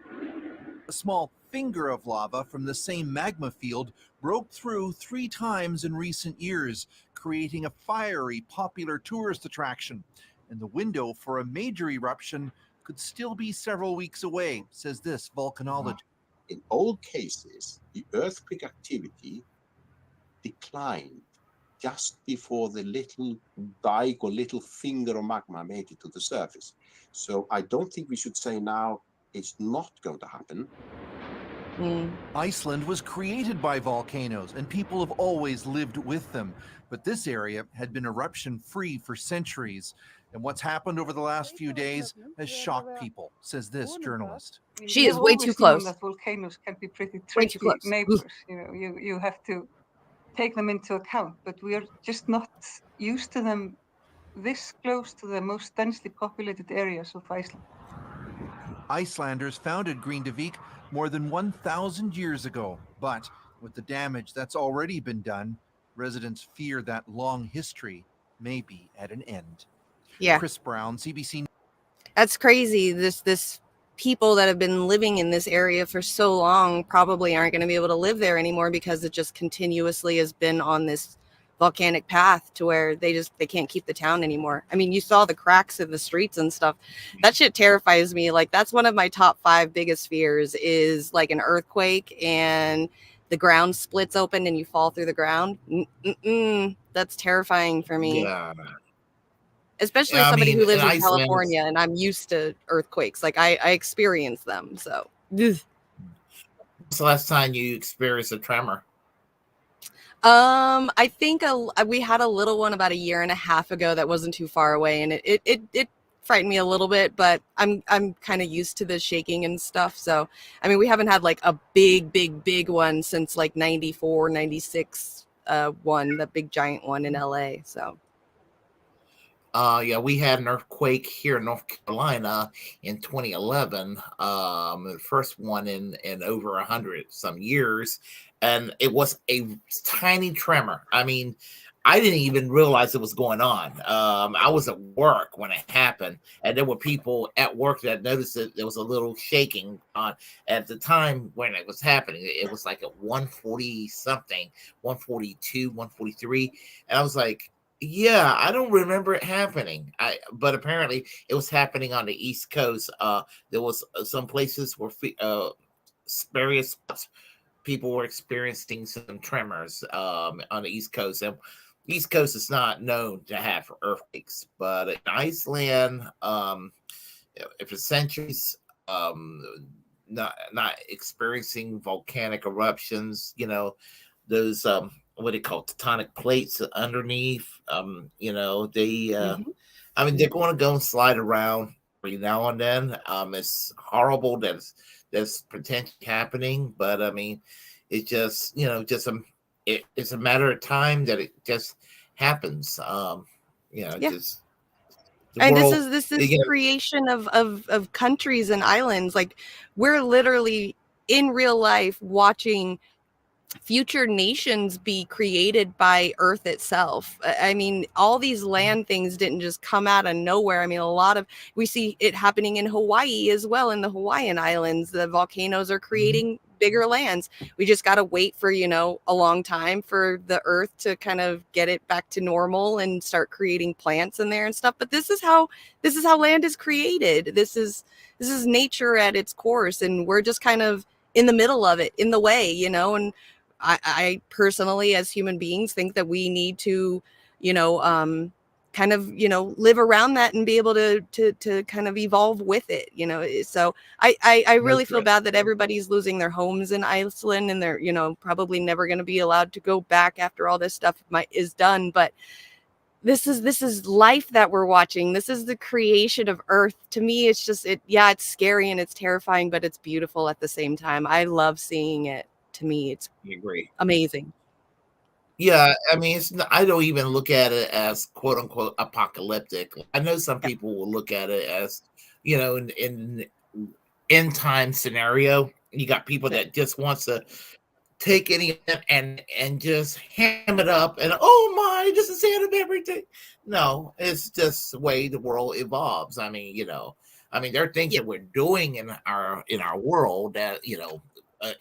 A small finger of lava from the same magma field broke through 3 times in recent years, creating a fiery, popular tourist attraction. And the window for a major eruption could still be several weeks away, says this volcanologist. In all cases, the earthquake activity declined just before the little dike or little finger of magma made it to the surface. So I don't think we should say now it's not going to happen. Iceland was created by volcanoes, and people have always lived with them. But this area had been eruption-free for centuries. And what's happened over the last few days has shocked people, says this journalist. She is way too close. That volcanoes can be pretty Way tricky too close. neighbors. You know, you have to take them into account, but we are just not used to them this close to the most densely populated areas of Iceland. Icelanders founded Grindavik more than 1,000 years ago, but with the damage that's already been done, residents fear that long history may be at an end. Yeah. Chris Brown, CBC. That's crazy. This people that have been living in this area for so long probably aren't going to be able to live there anymore because it just continuously has been on this volcanic path to where they can't keep the town anymore. I mean, you saw the cracks in the streets and stuff. That shit terrifies me. Like, that's one of my top 5 biggest fears is like an earthquake and the ground splits open and you fall through the ground. That's terrifying for me. Yeah. Especially Yeah, I somebody mean, who lives in in Iceland, California and I'm used to earthquakes. Like I experience them. So when's the last time you experienced a tremor? I think we had a little one about 1.5 years ago that wasn't too far away, and it frightened me a little bit, but I'm kind of used to the shaking and stuff. So I mean, we haven't had like a big one since like 94, 96 one, the big giant one in LA. So Yeah, we had an earthquake here in North Carolina in 2011, the first one in over 100 some years, and it was a tiny tremor. I mean, I didn't even realize it was going on. I was at work when it happened, and there were people at work that noticed that there was a little shaking on. At the time when it was happening, it was like at 140 something, 142, 143, and I was like, yeah, I don't remember it happening. But apparently it was happening on the East Coast. There was some places where various people were experiencing some tremors on the East Coast. And the East Coast is not known to have earthquakes, but in Iceland, for centuries, not experiencing volcanic eruptions. You know, those what they call tectonic plates underneath. You know, they I mean, they're going to go and slide around every now and then. It's horrible that that's potentially happening, but I mean, it just, you know, it's a matter of time that it just happens. You know, just and this is creation of countries and islands. Like, we're literally in real life watching future nations be created by Earth itself. I mean, all these land things didn't just come out of nowhere. I mean, we see it happening in Hawaii as well. In the Hawaiian Islands, the volcanoes are creating bigger lands. We just got to wait for, you know, a long time for the Earth to kind of get it back to normal and start creating plants in there and stuff. But this is how land is created. This is nature at its course, and we're just kind of in the middle of it, in the way, you know. And I personally, as human beings, think that we need to, you know, kind of, you know, live around that and be able to kind of evolve with it, you know. So I really feel bad that everybody's losing their homes in Iceland, and they're, you know, probably never going to be allowed to go back after all this stuff is done. But this is life that we're watching. This is the creation of Earth. To me, it's just it's scary and it's terrifying, but it's beautiful at the same time. I love seeing it. To me, it's amazing. Yeah, I mean, I don't even look at it as quote unquote apocalyptic. I know some people will look at it as, in end time scenario. You got people that just wants to take any event and just ham it up and oh my, this is the end of everything. No, it's just the way the world evolves. I mean, there are things that we're doing in our world that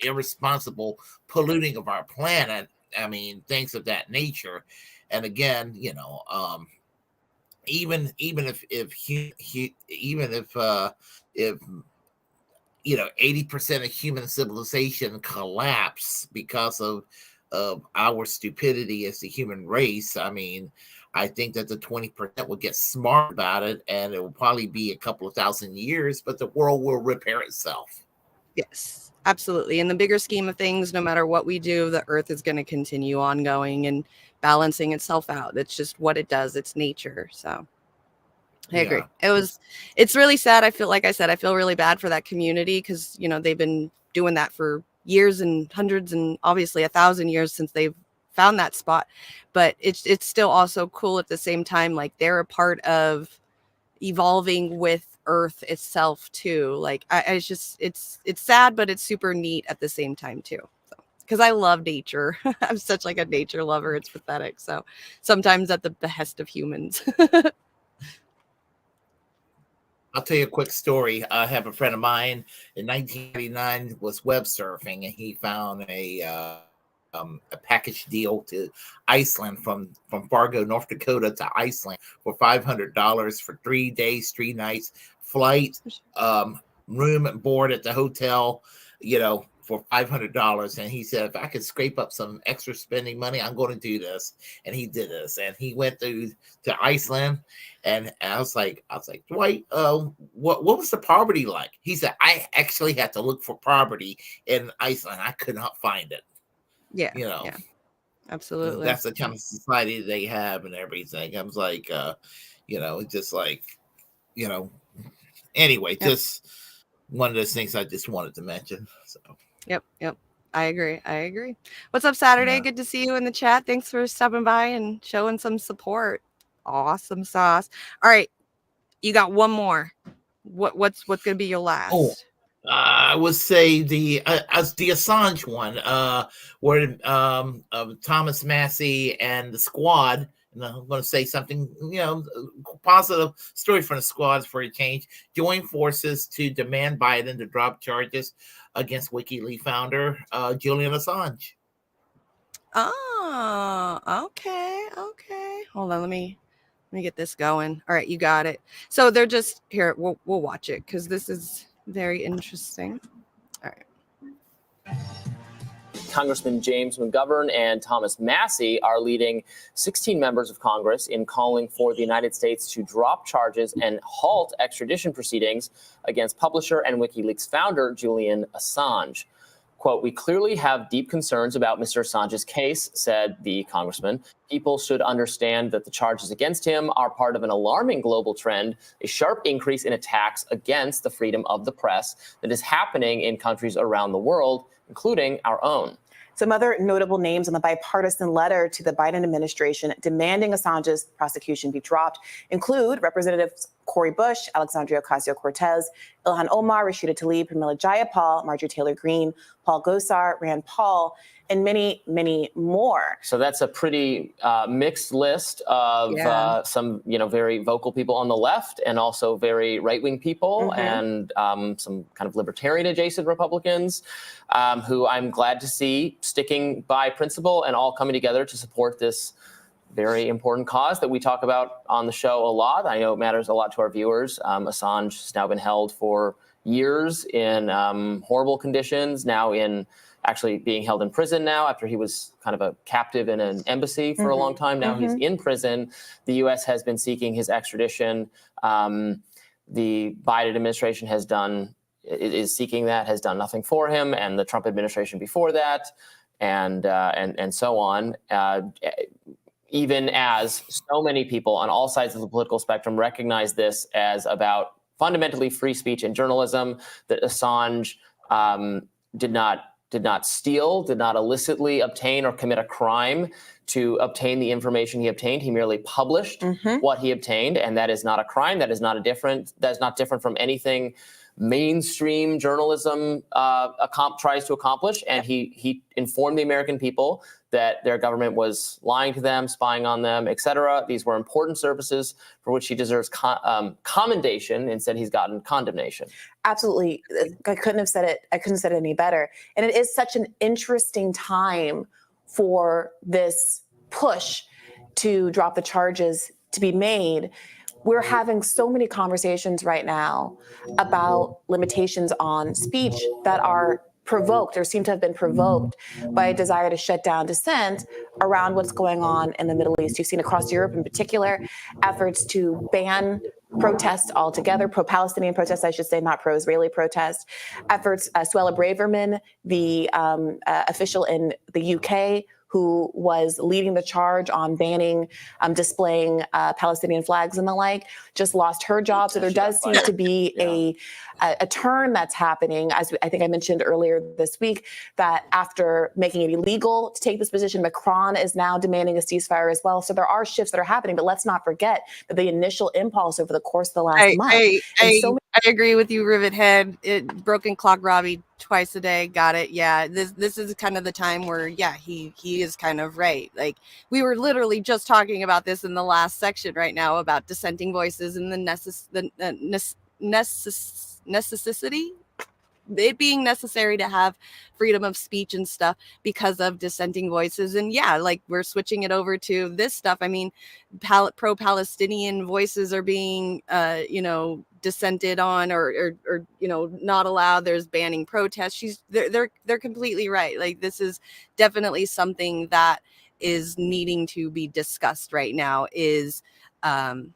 irresponsible polluting of our planet. I mean, things of that nature. And again, even if 80% of human civilization collapse because of our stupidity as the human race. I mean, I think that the 20% will get smart about it, and it will probably be a couple of thousand years, but the world will repair itself. Yes, absolutely. In the bigger scheme of things, no matter what we do, the earth is going to continue ongoing and balancing itself out. That's just what it does. It's nature. So I agree. It's really sad. I feel, like I said, I feel really bad for that community because, they've been doing that for years and hundreds and obviously 1,000 years since they've found that spot. But it's still also cool at the same time. Like they're a part of evolving with Earth itself too. Like it's sad, but it's super neat at the same time too. So, because I love nature. I'm such like a nature lover. It's pathetic. So sometimes at the behest of humans. I'll tell you a quick story. I have a friend of mine in 1989 was web surfing, and he found a package deal to Iceland from Fargo, North Dakota to Iceland for $500 for 3 days, 3 nights, flight, room and board at the hotel, for $500. And he said, if I could scrape up some extra spending money, I'm going to do this. And he did this. And he went to Iceland. And I was like, Dwight, what was the poverty like? He said, I actually had to look for poverty in Iceland. I could not find it. Yeah. Yeah. Absolutely. That's the kind of society they have and everything. I was like, just like, anyway, just one of those things I just wanted to mention. So. Yep. I agree. What's up, Saturday? Yeah. Good to see you in the chat. Thanks for stopping by and showing some support. Awesome sauce. All right, you got one more. What's gonna be your last? Oh, I would say the Assange one, where Thomas Massey and the squad. And I'm going to say something, positive story from the squad for a change. Join forces to demand Biden to drop charges against WikiLeaks founder Julian Assange. Oh, okay. Hold on, let me get this going. All right, you got it. So they're just here. We'll watch it because this is very interesting. All right. Congressman James McGovern and Thomas Massey are leading 16 members of Congress in calling for the United States to drop charges and halt extradition proceedings against publisher and WikiLeaks founder Julian Assange. Quote, we clearly have deep concerns about Mr. Assange's case, said the congressman. People should understand that the charges against him are part of an alarming global trend, a sharp increase in attacks against the freedom of the press that is happening in countries around the world, including our own. Some other notable names on the bipartisan letter to the Biden administration demanding Assange's prosecution be dropped include Representatives Cori Bush, Alexandria Ocasio-Cortez, Ilhan Omar, Rashida Tlaib, Pramila Jayapal, Marjorie Taylor Greene, Paul Gosar, Rand Paul, and many, many more. So that's a pretty mixed list of some, very vocal people on the left and also very right-wing people and some kind of libertarian-adjacent Republicans who I'm glad to see sticking by principle and all coming together to support this very important cause that we talk about on the show a lot. I know it matters a lot to our viewers. Assange has now been held for years in horrible conditions, now in actually being held in prison now after he was kind of a captive in an embassy for a long time. Now he's in prison. The U.S. has been seeking his extradition. The Biden administration is seeking that, has done nothing for him, and the Trump administration before that, and so on. Even as so many people on all sides of the political spectrum recognize this as about fundamentally free speech and journalism, that Assange did not steal, did not illicitly obtain or commit a crime to obtain the information he obtained. He merely published what he obtained, and that is not a crime. That is not different from anything mainstream journalism tries to accomplish. And he informed the American people that their government was lying to them, spying on them, etc. These were important services for which he deserves commendation. Instead, he's gotten condemnation. Absolutely. I couldn't have said it. I couldn't have said it any better. And it is such an interesting time for this push to drop the charges to be made. We're having so many conversations right now about limitations on speech that are provoked or seem to have been provoked by a desire to shut down dissent around what's going on in the Middle East. You've seen across Europe in particular efforts to ban protests altogether, pro-Palestinian protests, I should say, not pro-Israeli protests. Efforts, Suella Braverman, the official in the UK, who was leading the charge on banning displaying Palestinian flags and the like, just lost her job. So there does seem to be a turn that's happening, as I think I mentioned earlier this week, that after making it illegal to take this position, Macron is now demanding a ceasefire as well. So there are shifts that are happening, but let's not forget that the initial impulse over the course of the last month. I agree with you, Rivet Head. Broken clock, Robbie, twice a day. Got it. Yeah, this is kind of the time where, yeah, he is kind of right. Like, we were literally just talking about this in the last section right now about dissenting voices and the necessity, it being necessary to have freedom of speech and stuff because of dissenting voices. And yeah, like, we're switching it over to this stuff. I mean, pro-Palestinian voices are being, dissented on or not allowed. There's banning protests. They're completely right. Like, this is definitely something that is needing to be discussed right now, is the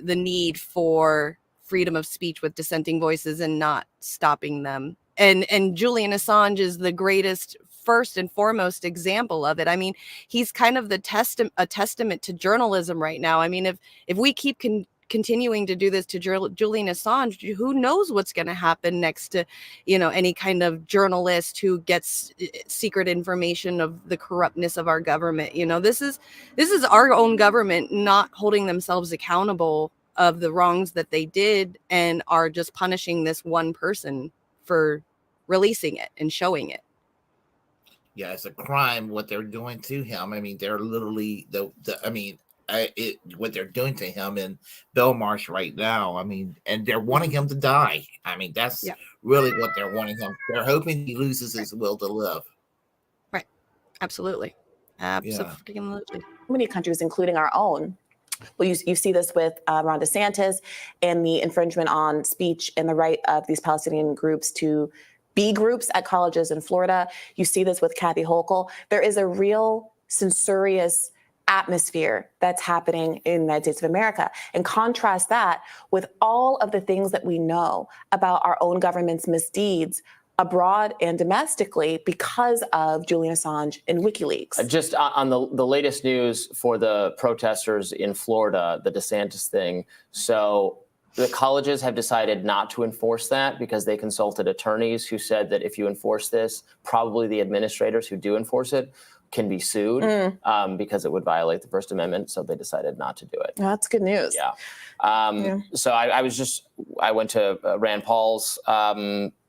need for freedom of speech with dissenting voices and not stopping them. And Julian Assange is the greatest, first and foremost example of it. I mean, he's kind of a testament to journalism right now. I mean, if we keep continuing to do this to Julian Assange, who knows what's going to happen next to, any kind of journalist who gets secret information of the corruptness of our government. This is our own government not holding themselves accountable of the wrongs that they did and are just punishing this one person for releasing it and showing it. Yeah, it's a crime what they're doing to him. I mean, they're literally what they're doing to him in Belmarsh right now. I mean, and they're wanting him to die. I mean, that's really what they're wanting him. They're hoping he loses his will to live. Right. Absolutely. Absolutely. Many countries, including our own. Well, you see this with Ron DeSantis and the infringement on speech and the right of these Palestinian groups to be groups at colleges in Florida. You see this with Kathy Hochul. There is a real censorious atmosphere that's happening in the United States of America. And contrast that with all of the things that we know about our own government's misdeeds abroad and domestically because of Julian Assange and WikiLeaks. Just on the latest news for the protesters in Florida, the DeSantis thing. So the colleges have decided not to enforce that because they consulted attorneys who said that if you enforce this, probably the administrators who do enforce it can be sued because it would violate the First Amendment. So they decided not to do it. That's good news. Yeah. So I went to Rand Paul's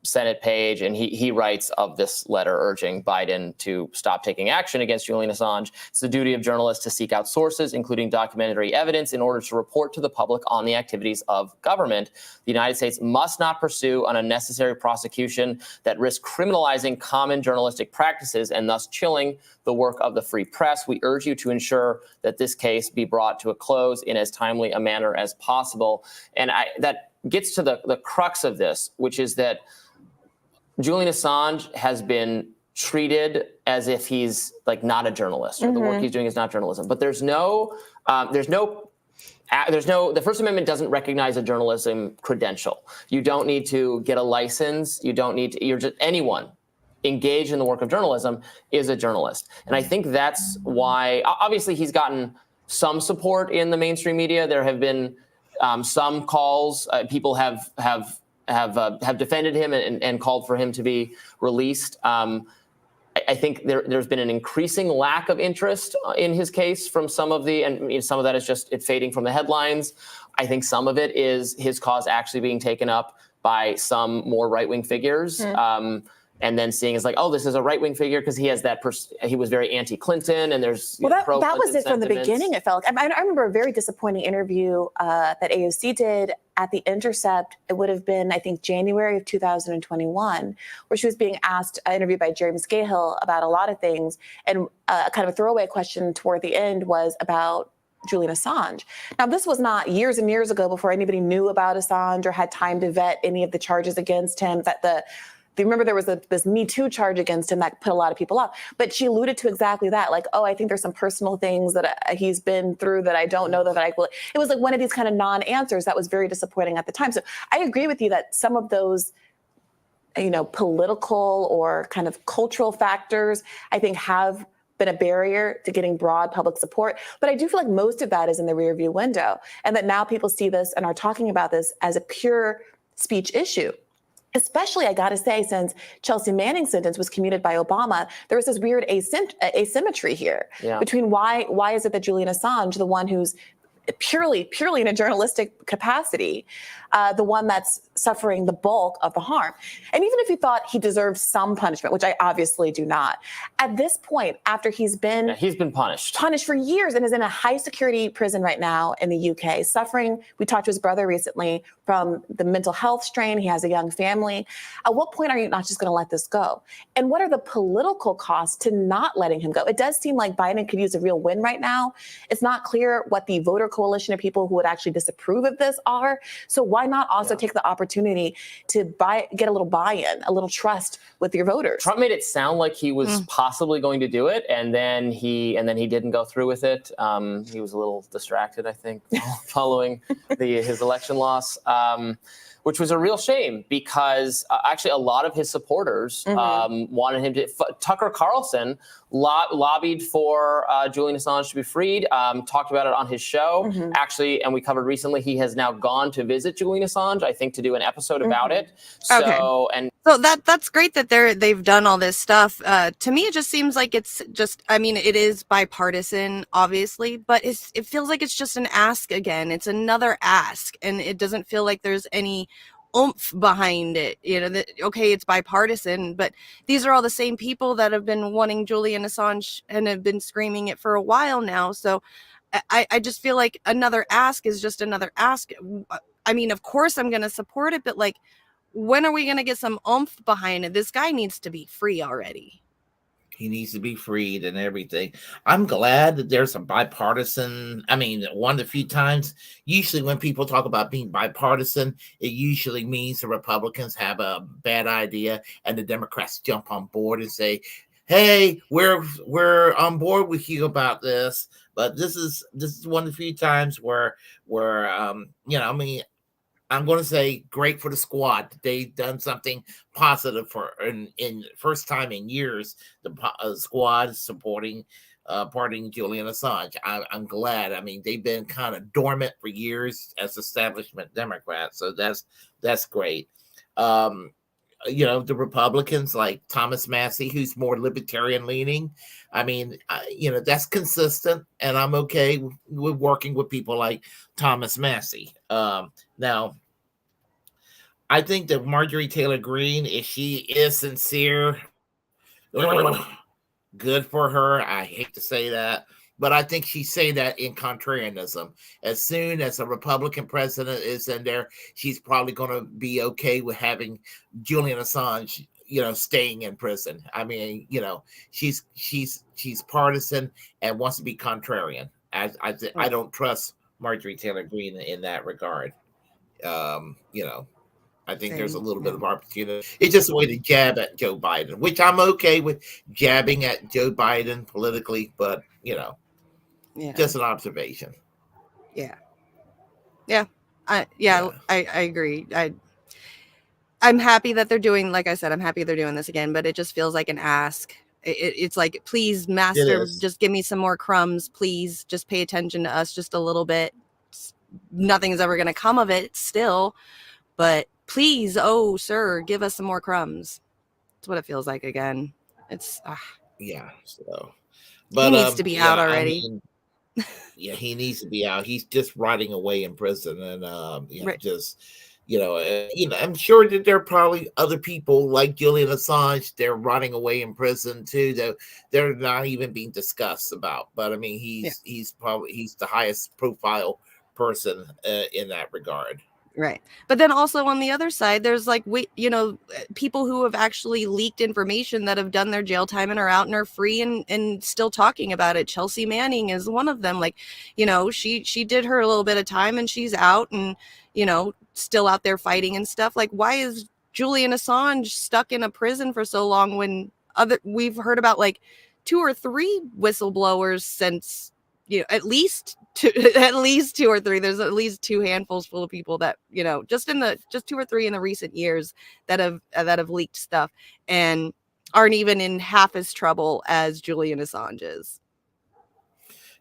Senate page, and he writes of this letter urging Biden to stop taking action against Julian Assange. It's the duty of journalists to seek out sources, including documentary evidence, in order to report to the public on the activities of government. The United States must not pursue an unnecessary prosecution that risks criminalizing common journalistic practices and thus chilling the work of the free press. We urge you to ensure that this case be brought to a close in as timely a manner as possible. And that gets to the crux of this, which is that Julian Assange has been treated as if he's like not a journalist, or the work he's doing is not journalism. But the First Amendment doesn't recognize a journalism credential. You don't need to get a license. You don't need to, anyone engaged in the work of journalism is a journalist. And I think that's why, obviously he's gotten some support in the mainstream media. There have been some calls, people have have defended him and called for him to be released. I think there's been an increasing lack of interest in his case from some of some of that is just it fading from the headlines. I think some of it is his cause actually being taken up by some more right-wing figures. And then seeing as like, oh, this is a right-wing figure because he has that. He was very anti-Clinton, and there's that was it from the beginning. It felt like I remember a very disappointing interview that AOC did at The Intercept. It would have been, I think, January of 2021, where she was being interviewed by Jeremy Scahill about a lot of things, and kind of a throwaway question toward the end was about Julian Assange. Now, this was not years and years ago before anybody knew about Assange or had time to vet any of the charges against him. Remember there was this Me Too charge against him that put a lot of people off. But she alluded to exactly that, like, oh, I think there's some personal things that he's been through that I don't know that I will. It was like one of these kind of non-answers that was very disappointing at the time. So I agree with you that some of those, political or kind of cultural factors, I think have been a barrier to getting broad public support. But I do feel like most of that is in the rearview window, and that now people see this and are talking about this as a pure speech issue. Especially, I got to say, since Chelsea Manning's sentence was commuted by Obama, there was this weird asymmetry here between why is it that Julian Assange, the one who's purely in a journalistic capacity, the one that's suffering the bulk of the harm. And even if you thought he deserved some punishment, which I obviously do not, at this point, after he's been punished for years and is in a high security prison right now in the UK, suffering, we talked to his brother recently, from the mental health strain. He has a young family. At what point are you not just going to let this go? And what are the political costs to not letting him go? It does seem like Biden could use a real win right now. It's not clear what the voter coalition of people who would actually disapprove of this are. So why not also take the opportunity to get a little buy-in, a little trust with your voters? Trump made it sound like he was possibly going to do it, and then he didn't go through with it. He was a little distracted, I think, following his election loss. Which was a real shame because actually a lot of his supporters wanted him to. Tucker Carlson lobbied for Julian Assange to be freed, talked about it on his show, actually, and we covered recently he has now gone to visit Julian Assange, I think, to do an episode about it. So that's great that they've done all this stuff. To me, it just seems like it's just, it is bipartisan, obviously, but it feels like it's just an ask again. It's another ask, and it doesn't feel like there's any oomph behind it. Okay, it's bipartisan, but these are all the same people that have been wanting Julian Assange and have been screaming it for a while now. So I just feel like another ask is just another ask. Of course I'm going to support it, but like, when are we going to get some oomph behind it? This guy needs to be free already. He needs to be freed and everything. I'm glad that there's a bipartisan. One of the few times, usually when people talk about being bipartisan, it usually means the Republicans have a bad idea and the Democrats jump on board and say, hey, we're on board with you about this. But this is one of the few times where I'm going to say great for the squad. They've done something positive in first time in years. The squad is supporting pardoning Julian Assange. I'm glad. They've been kind of dormant for years as establishment Democrats, so that's great. The Republicans like Thomas Massey, who's more libertarian leaning. That's consistent, and I'm okay with working with people like Thomas Massey. Now, I think that Marjorie Taylor Greene, if she is sincere, good for her. I hate to say that, but I think she's saying that in contrarianism. As soon as a Republican president is in there, she's probably going to be okay with having Julian Assange, staying in prison. She's partisan and wants to be contrarian. I don't trust Marjorie Taylor Greene in that regard. I think there's a little bit of opportunity. It's just a way to jab at Joe Biden, which I'm okay with jabbing at Joe Biden politically, but just an observation. I agree. I'm happy that they're doing, like I said, I'm happy they're doing this again, but it just feels like an ask. It's like, please, master, just give me some more crumbs. Please just pay attention to us just a little bit. Nothing's ever going to come of it still, but please, oh sir, give us some more crumbs. That's what it feels like again. It's Yeah. So, he needs to be out yeah, I already. mean, yeah, he needs to be out. He's just rotting away in prison, and Right. just I'm sure that there are probably other people like Julian Assange. They're rotting away in prison too. That they're not even being discussed about. But I mean, he's the highest profile person in that regard. Right. But then also on the other side, there's like, people who have actually leaked information that have done their jail time and are out and are free and still talking about it. Chelsea Manning is one of them. Like, she did her a little bit of time and she's out and, still out there fighting and stuff. Like, why is Julian Assange stuck in a prison for so long when we've heard about like 2 or 3 whistleblowers since, at least 2 or 3. There's at least 2 handfuls full of people that, just 2 or 3 in the recent years that have leaked stuff and aren't even in half as trouble as Julian Assange is.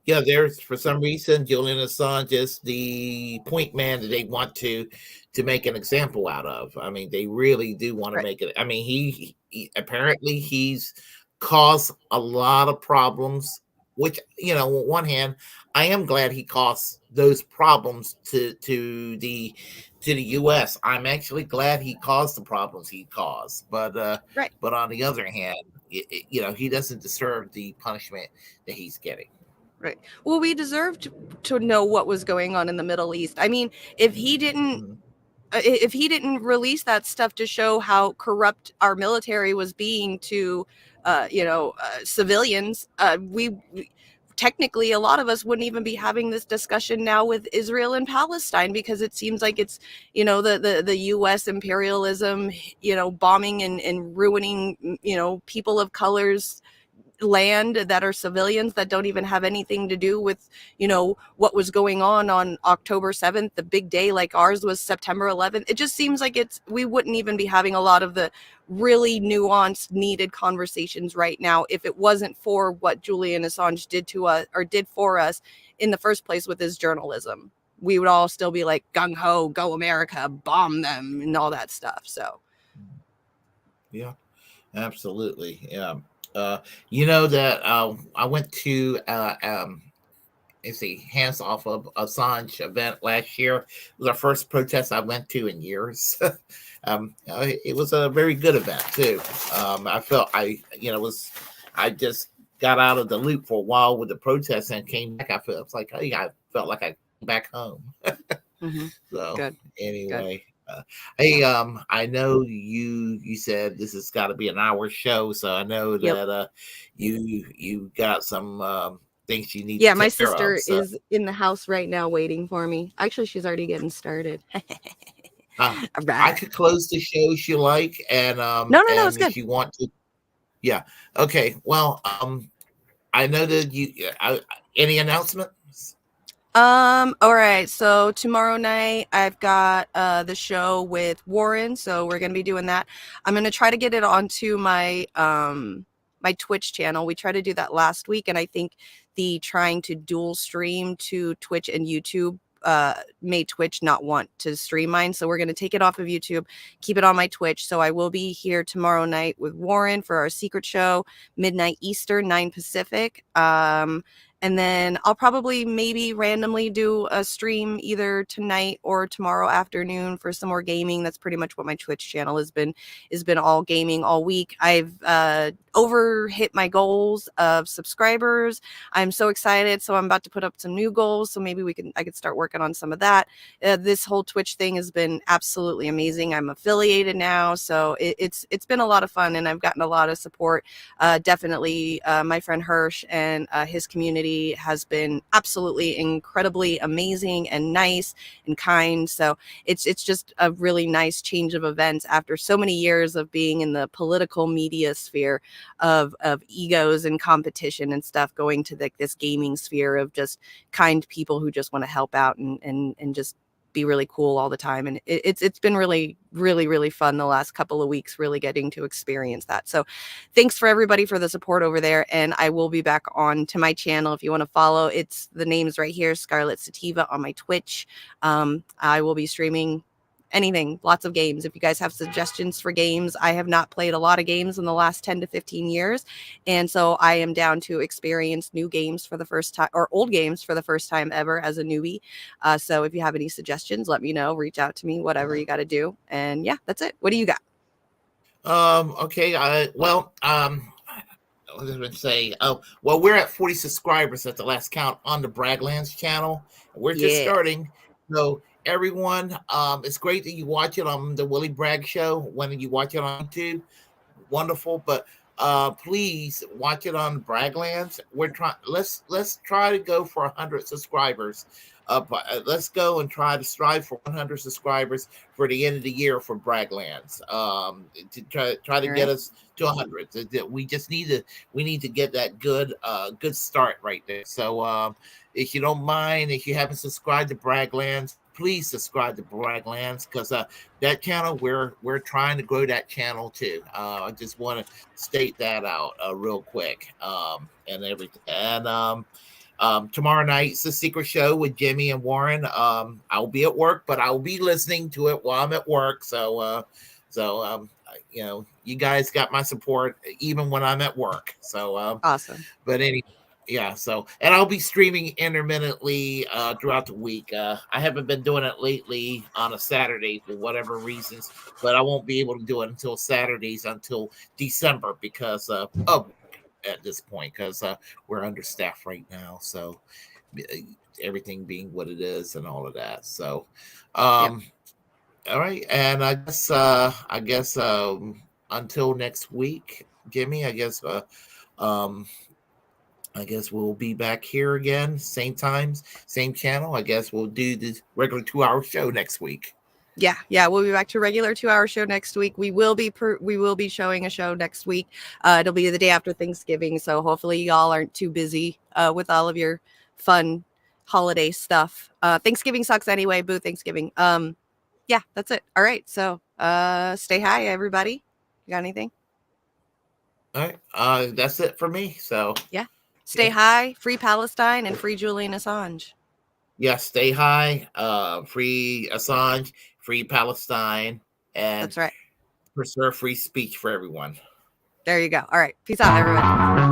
Yeah, there's for some reason Julian Assange is the point man that they want to make an example out of. I mean, they really do want to make it. I mean, he apparently he's caused a lot of problems. Which on one hand, I am glad he caused those problems to the U.S. I'm actually glad he caused the problems he caused. But but on the other hand, he doesn't deserve the punishment that he's getting. Right. Well, we deserve to know what was going on in the Middle East. I mean, if he didn't release that stuff to show how corrupt our military was being to, civilians, we technically a lot of us wouldn't even be having this discussion now with Israel and Palestine, because it seems like it's, the U.S. imperialism, bombing and ruining, people of color's land that are civilians that don't even have anything to do with what was going on October 7th, the big day like ours was September 11th. It just seems like we wouldn't even be having a lot of the really nuanced needed conversations right now if it wasn't for what Julian Assange did to us or did for us in the first place with his journalism. We would all still be like gung-ho, go America, bomb them and all that stuff. So yeah, absolutely. Yeah. That I went to it's a hands off of Assange event last year. It was our first protest I went to in years. It was a very good event too. I felt I just got out of the loop for a while with the protest and came back. I felt like I felt like I came back home. So good. Anyway. Hey, I know you said this has got to be an hour show, so I know that you got some things you need. Yeah, to my take care sister of, so. is in the house right now waiting for me. Actually, she's already getting started. I could close the show if you like, and No, it's if good. you want to, yeah, okay. Well, I know that any announcement. All right. So tomorrow night I've got the show with Warren. So we're gonna be doing that. I'm gonna try to get it onto my my Twitch channel. We tried to do that last week, and I think the trying to dual stream to Twitch and YouTube made Twitch not want to stream mine. So we're gonna take it off of YouTube, keep it on my Twitch. So I will be here tomorrow night with Warren for our secret show, midnight Eastern, 9 Pacific. And then I'll probably maybe randomly do a stream either tonight or tomorrow afternoon for some more gaming. That's pretty much what my Twitch channel has been all gaming all week. I've over hit my goals of subscribers. I'm so excited. So I'm about to put up some new goals. So maybe I could start working on some of that. This whole Twitch thing has been absolutely amazing. I'm affiliated now. So it's been a lot of fun, and I've gotten a lot of support. Definitely my friend Hirsch and his community has been absolutely incredibly amazing and nice and kind. So it's just a really nice change of events after so many years of being in the political media sphere of egos and competition and stuff, going to this gaming sphere of just kind people who just want to help out and just be really cool all the time. And it's been really, really, really fun the last couple of weeks, really getting to experience that. So thanks for everybody for the support over there. And I will be back on to my channel. If you want to follow, it's the name's right here, Scarlet Sativa on my Twitch. I will be streaming anything, lots of games. If you guys have suggestions for games, I have not played a lot of games in the last 10 to 15 years. And so I am down to experience new games for the first time, or old games for the first time ever as a newbie. So if you have any suggestions, let me know, reach out to me, whatever you got to do. And yeah, that's it. What do you got? Okay. I was going to say, well, we're at 40 subscribers at the last count on the Bragglands channel. We're just starting. So everyone, it's great that you watch it on the Willie Bragg Show. When you watch it on YouTube, wonderful. But please watch it on Bragglands. We're trying. Let's try to go for 100 subscribers. Let's go and try to strive for 100 subscribers for the end of the year for Bragglands. To try to get us to 100. We just need to get that good start right there. So if you don't mind, if you haven't subscribed to Bragglands, please subscribe to Bragglands, because that channel, we're trying to grow that channel too. I just want to state that out real quick, and everything. And tomorrow night's the secret show with Jimmy and Warren. I'll be at work, but I'll be listening to it while I'm at work. So you guys got my support even when I'm at work. So awesome. But anyway, yeah. So, and I'll be streaming intermittently throughout the week. I haven't been doing it lately on a Saturday for whatever reasons, but I won't be able to do it until Saturdays until December because of at this point, because we're understaffed right now. So everything being what it is and all of that. So, all right. And I guess until next week, Jimmy, I guess we'll be back here again, same times, same channel. I guess we'll do the regular 2-hour show next week. Yeah, we'll be back to a regular 2-hour show next week. We will be showing a show next week. It'll be the day after Thanksgiving, so hopefully y'all aren't too busy with all of your fun holiday stuff. Thanksgiving sucks anyway. Boo Thanksgiving. Yeah, that's it. All right, so stay high, everybody. You got anything? All right, that's it for me. So yeah, stay high, free Palestine, and free Julian Assange. Yeah, stay high, free Assange, free Palestine, and that's right. Preserve free speech for everyone. There you go. All right. Peace out, everyone.